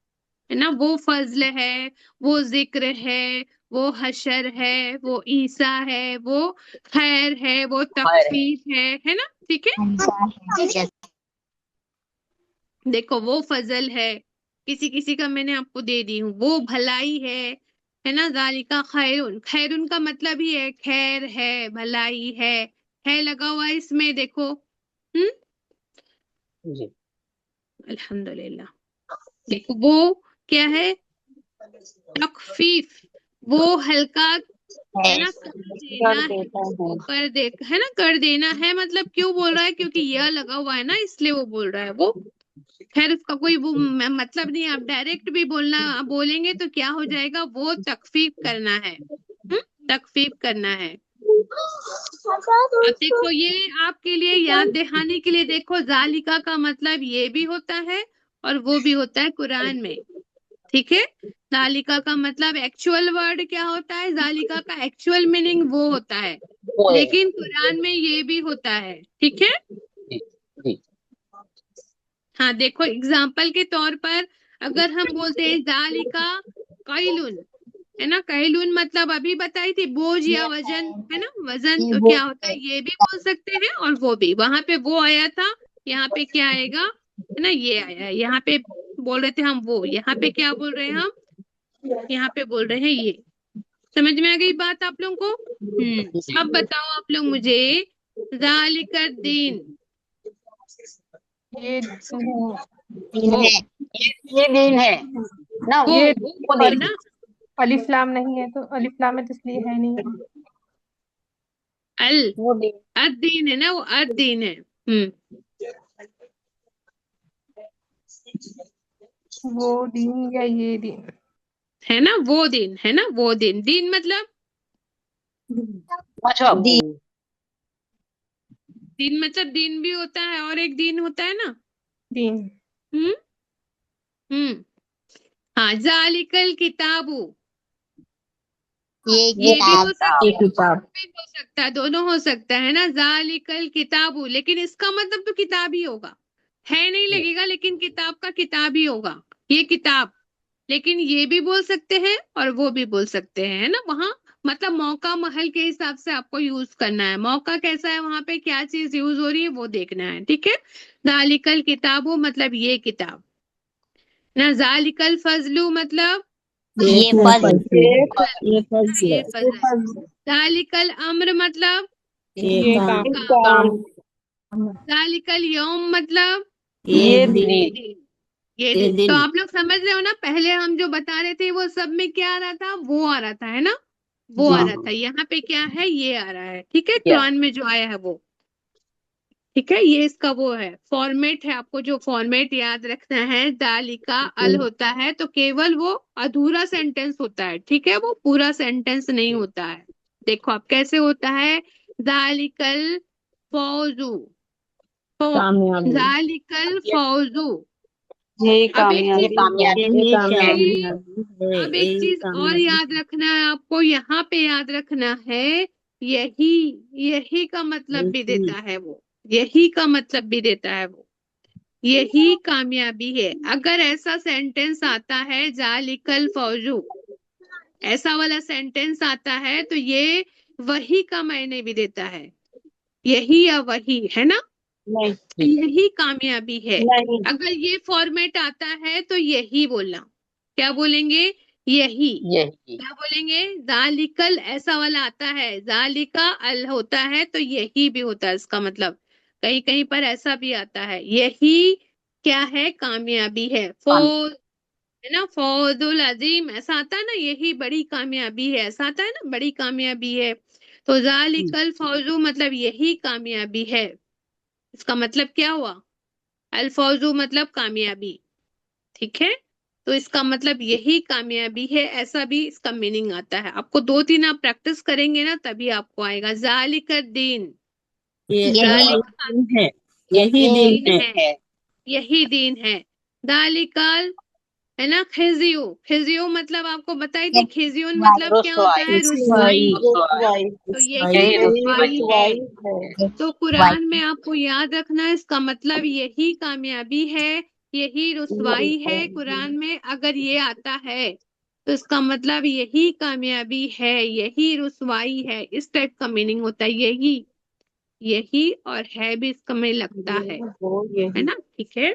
है ना। वो फजल है, वो जिक्र है, वो हशर है, वो ईसा है, वो खैर है, वो खैर है। तखफीफ है ना। ठीक है। देखो वो फजल है, किसी किसी का मैंने आपको दे दी हूँ। वो भलाई है ना। जालिका खैरुन, खैरुन का मतलब ही है खैर है, भलाई है लगा हुआ है इसमें, देखो। जी। अल्हम्दुलिल्लाह। देखो वो क्या है, तखफीफ, वो हल्का, है ना, कर देना कर है, देता वो है। कर दे, है ना, कर देना है। मतलब क्यों बोल रहा है, क्योंकि यह लगा हुआ है ना, इसलिए वो बोल रहा है वो। खैर उसका कोई वो मतलब नहीं, आप डायरेक्ट भी बोलेंगे तो क्या हो जाएगा, वो तखफीफ करना है। तखफीफ करना है। अब देखो ये आपके लिए याद दहानी के लिए, देखो जालिका का मतलब ये भी होता है और वो भी होता है कुरान में। ठीक है। जालिका का मतलब एक्चुअल वर्ड क्या होता है, जालिका का एक्चुअल मीनिंग वो होता है, वो है। लेकिन कुरान में ये भी होता है। ठीक है। जी। जी। हाँ देखो, एग्जाम्पल के तौर पर अगर हम बोलते हैं जालिका कैलुन, है ना, कैलुन मतलब अभी बताई थी, बोझ या वजन, है ना, वजन। तो क्या होता है, ये भी बोल सकते हैं और वो भी। वहां पे वो आया था, यहाँ पे क्या आएगा, है ना, ये आया है। यहाँ पे बोल रहे थे हम वो, यहाँ पे क्या बोल रहे हैं हम, यहाँ पे बोल रहे हैं ये। समझ में आ गई बात आप लोगों को? जी। अब बताओ आप लोग मुझे, जालिका दिन, ये दिन वो ये दिन है ना। ये वो वो बोलो दिन। ना। अलिफ लाम नहीं है तो अलिफ लाम है तो इसलिए है नहीं। अल वो दिन। अद्दीन है ना, वो अद्दीन है। वो दिन या ये दिन। है ना, वो दिन है ना, वो दिन। दिन मतलब अच्छा दिन मतलब दिन भी होता है और एक दिन होता है ना। दिन। हम्म हम्म हाँ, जालिकल किताबु, ये ये भी हो किताब। सकता ये है, किताब। भी हो सकता है, दोनों हो सकता है ना। जालिकल किताबु, लेकिन इसका मतलब तो किताब ही होगा, है नहीं लगेगा, लेकिन किताब का किताब ही होगा, ये किताब। लेकिन ये भी बोल सकते हैं और वो भी बोल सकते हैं, है ना। वहां मतलब मौका महल के हिसाब से आपको यूज करना है, मौका कैसा है, वहां पे क्या चीज यूज हो रही है वो देखना है, ठीक है। जालिकल किताबु मतलब ये किताब ना। जालिकल फजलु मतलब ये फजल। ये ये फजल। फजल। जालिकल अम्र मतलब ये काम। काम। जालिकल यौम मतलब ये दिन। दिन। दिन। ये दिन। तो आप लोग समझ रहे हो ना, पहले हम जो बता रहे थे वो सब में क्या आ रहा था, वो आ रहा था, है ना, वो आ रहा था। यहाँ पे क्या है, ये आ रहा है, ठीक है, क्या? कुरान में जो आया है वो, ठीक है। ये इसका वो है, फॉर्मेट है। आपको जो फॉर्मेट याद रखना है, दालिका अल होता है तो केवल वो अधूरा सेंटेंस होता है, ठीक है, वो पूरा सेंटेंस नहीं होता है। देखो आप कैसे होता है, दालिकल फौजू, कामयाबी। दालिकल फौजू। यही अब एक कामयाबी। ये चीज, कामयाबी। यही यही, कामयाबी है। अब एक यही चीज और कामयाबी। याद रखना है आपको, यहाँ पे याद रखना है, यही, यही का मतलब भी यही। देता है वो, यही का मतलब भी देता है वो, यही कामयाबी है। अगर ऐसा सेंटेंस आता है, जालिकल फौजू, ऐसा वाला सेंटेंस आता है तो ये वही का मायने भी देता है, यही या वही, है ना, नहीं। यही कामयाबी है। नहीं। अगर ये फॉर्मेट आता है तो यही बोलना, क्या बोलेंगे, यही। यही। क्या बोलेंगे, जालिकल ऐसा वाला आता है, जालिका अल होता है तो यही भी होता है, इसका मतलब कहीं कहीं पर ऐसा भी आता है, यही क्या है, कामयाबी है। काम। फौज, है ना, फौजुल अजीम ऐसा आता है ना, यही बड़ी कामयाबी है, ऐसा आता है ना, बड़ी कामयाबी है। तो जालिकल फौजू मतलब यही कामयाबी है, इसका मतलब क्या हुआ, अल्फौजू मतलब कामयाबी, ठीक है। तो इसका मतलब यही कामयाबी है, ऐसा भी इसका मीनिंग आता है। आपको दो तीन आप प्रैक्टिस करेंगे ना तभी आपको आएगा। जालिका दिन, यही जालिका दिन है। यही दिन दिन है। है, यही दिन है। दालिकल, है ना, खिजियो, खिजियो मतलब आपको बताई थी, खिजियोन मतलब क्या होता रुसवाई। है, रुसवाई। रुसवाई। तो यही यही रुसवाई है। रुसवाई है। तो कुरान में आपको याद रखना है, इसका मतलब यही कामयाबी है, यही रुसवाई है। कुरान में अगर ये आता है तो इसका मतलब यही कामयाबी है, यही रुसवाई है, इस टाइप का मीनिंग होता है, यही, यही और है भी इसका में लगता वो है यही। ना, ठीक है।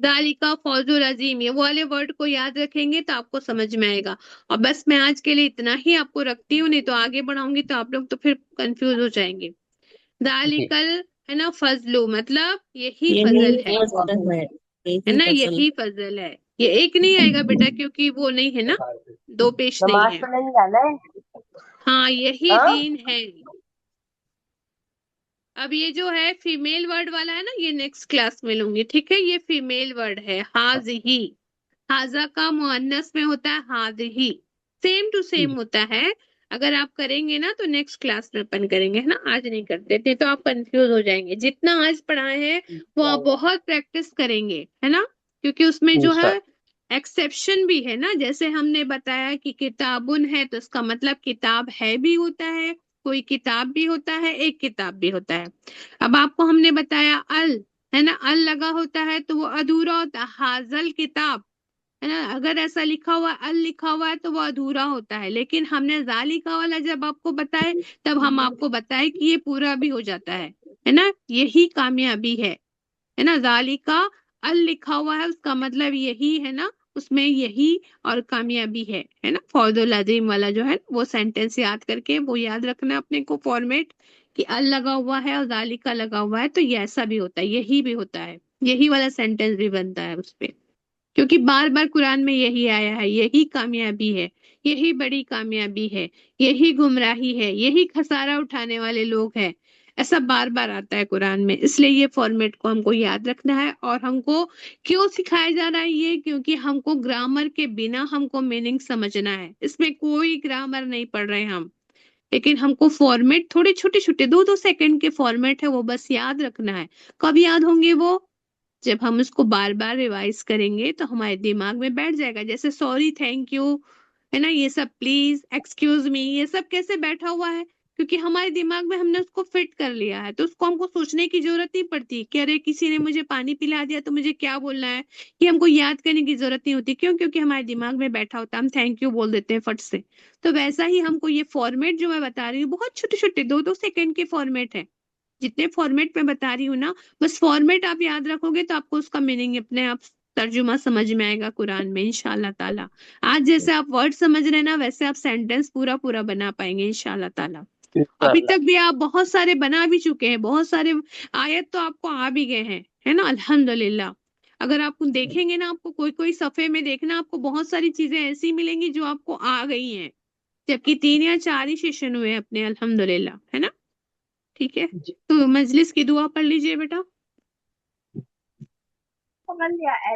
दालिका फौजुल अजीम, ये वो वाले वर्ड को याद रखेंगे तो आपको समझ में आएगा। और बस मैं आज के लिए इतना ही आपको रखती हूँ, नहीं तो आगे बढ़ाऊंगी तो आप लोग तो फिर कंफ्यूज हो जाएंगे। जी। दालिकल, है ना, फजलू मतलब यही यही फजल फसल है। है यही ना, फसल। यही फजल है। ये एक नहीं आएगा बेटा क्योंकि वो नहीं है ना, दो पेश नहीं नमाज है। पढ़ने जाना है। हाँ, यही हाँ? दीन है। अब ये जो है फीमेल वर्ड वाला है ना, ये नेक्स्ट क्लास में लूंगी, ठीक है। ये फीमेल वर्ड है, हाज ही, हाजा का मुअन्नस में होता है हाज ही, सेम टू सेम होता है। अगर आप करेंगे ना तो नेक्स्ट क्लास में अपन करेंगे, है ना, आज नहीं करते थे तो आप कंफ्यूज हो जाएंगे। जितना आज पढ़ाए हैं वो आप बहुत प्रैक्टिस करेंगे, है ना, क्योंकि उसमें जो है एक्सेप्शन भी है ना। जैसे हमने बताया कि किताबुन है तो इसका मतलब किताब है भी होता है, कोई किताब भी होता है, एक किताब भी होता है। अब आपको हमने बताया अल, है ना, अल लगा होता है तो वो अधूरा होता है, हाजल किताब, है ना, अगर ऐसा लिखा हुआ अल लिखा हुआ है तो वो अधूरा होता है। लेकिन हमने जालिका वाला जब आपको बताए तब हम आपको बताए कि ये पूरा भी हो जाता है ना, यही कामयाबी है ना। जालिका अल लिखा हुआ है उसका मतलब यही है ना, उसमें यही और कामयाबी है ना। फौजुल अजीम वाला जो है वो सेंटेंस याद करके वो याद रखना अपने को फॉर्मेट, कि अल लगा हुआ है और जालिका लगा हुआ है तो ये ऐसा भी होता है, यही भी होता है, यही वाला सेंटेंस भी बनता है उस पे, क्योंकि बार बार कुरान में यही आया है, यही कामयाबी है, यही बड़ी कामयाबी है, यही गुमराही है, यही खसारा उठाने वाले लोग हैं। ऐसा बार बार आता है कुरान में, इसलिए ये फॉर्मेट को हमको याद रखना है। और हमको क्यों सिखाया जा रहा है ये? क्योंकि हमको ग्रामर के बिना हमको मीनिंग समझना है। इसमें कोई ग्रामर नहीं पढ़ रहे हम, लेकिन हमको फॉर्मेट थोड़े छोटे छोटे 2-2 सेकंड के फॉर्मेट है, वो बस याद रखना है। कब याद होंगे वो? जब हम उसको बार बार रिवाइज करेंगे तो हमारे दिमाग में बैठ जाएगा। जैसे सॉरी, थैंक यू, है ना, ये सब प्लीज, एक्सक्यूज मी, ये सब कैसे बैठा हुआ है? क्योंकि हमारे दिमाग में हमने उसको फिट कर लिया है, तो उसको हमको सोचने की जरूरत नहीं पड़ती कि अरे किसी ने मुझे पानी पिला दिया तो मुझे क्या बोलना है। ये हमको याद करने की जरूरत नहीं होती। क्यों? क्योंकि हमारे दिमाग में बैठा होता है, हम थैंक यू बोल देते हैं फट से। तो वैसा ही हमको ये फॉर्मेट जो मैं बता रही हूँ, बहुत छोटे छोटे 2-2 सेकंड के फॉर्मेट है। जितने फॉर्मेट में बता रही हूँ ना, बस फॉर्मेट आप याद रखोगे तो आपको उसका मीनिंग अपने आप तर्जुमा समझ में आएगा कुरान में, इंशाल्लाह ताला। आज जैसे आप वर्ड समझ रहे हैं ना, वैसे आप सेंटेंस पूरा पूरा बना पाएंगे इंशाल्लाह ताला। अभी तक भी आप बहुत सारे बना भी चुके हैं, बहुत सारे आयत तो आपको आ भी गए हैं, है ना, अल्हम्दुलिल्लाह। अगर आप देखेंगे ना, आपको कोई कोई सफे में देखना, आपको बहुत सारी चीजें ऐसी मिलेंगी जो आपको आ गई हैं, जबकि 3 या 4 ही सेशन हुए हैं अपने, अल्हम्दुलिल्लाह, है ना। ठीक है, तो मजलिस की दुआ पढ़ लीजिए बेटा। सुब्हानल्लाहि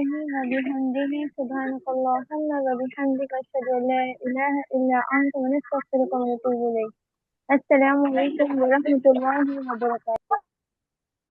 व बिहम्दिही सुब्हानकल्लाहुम्मा व बिहम्दिका अशहदु अन ला इलाहा इल्ला अंता नस्तगफिरुका व नतूबु इलैक। अस्सलामु अलैकुम व रहमतुल्लाहि व बरकातुहू।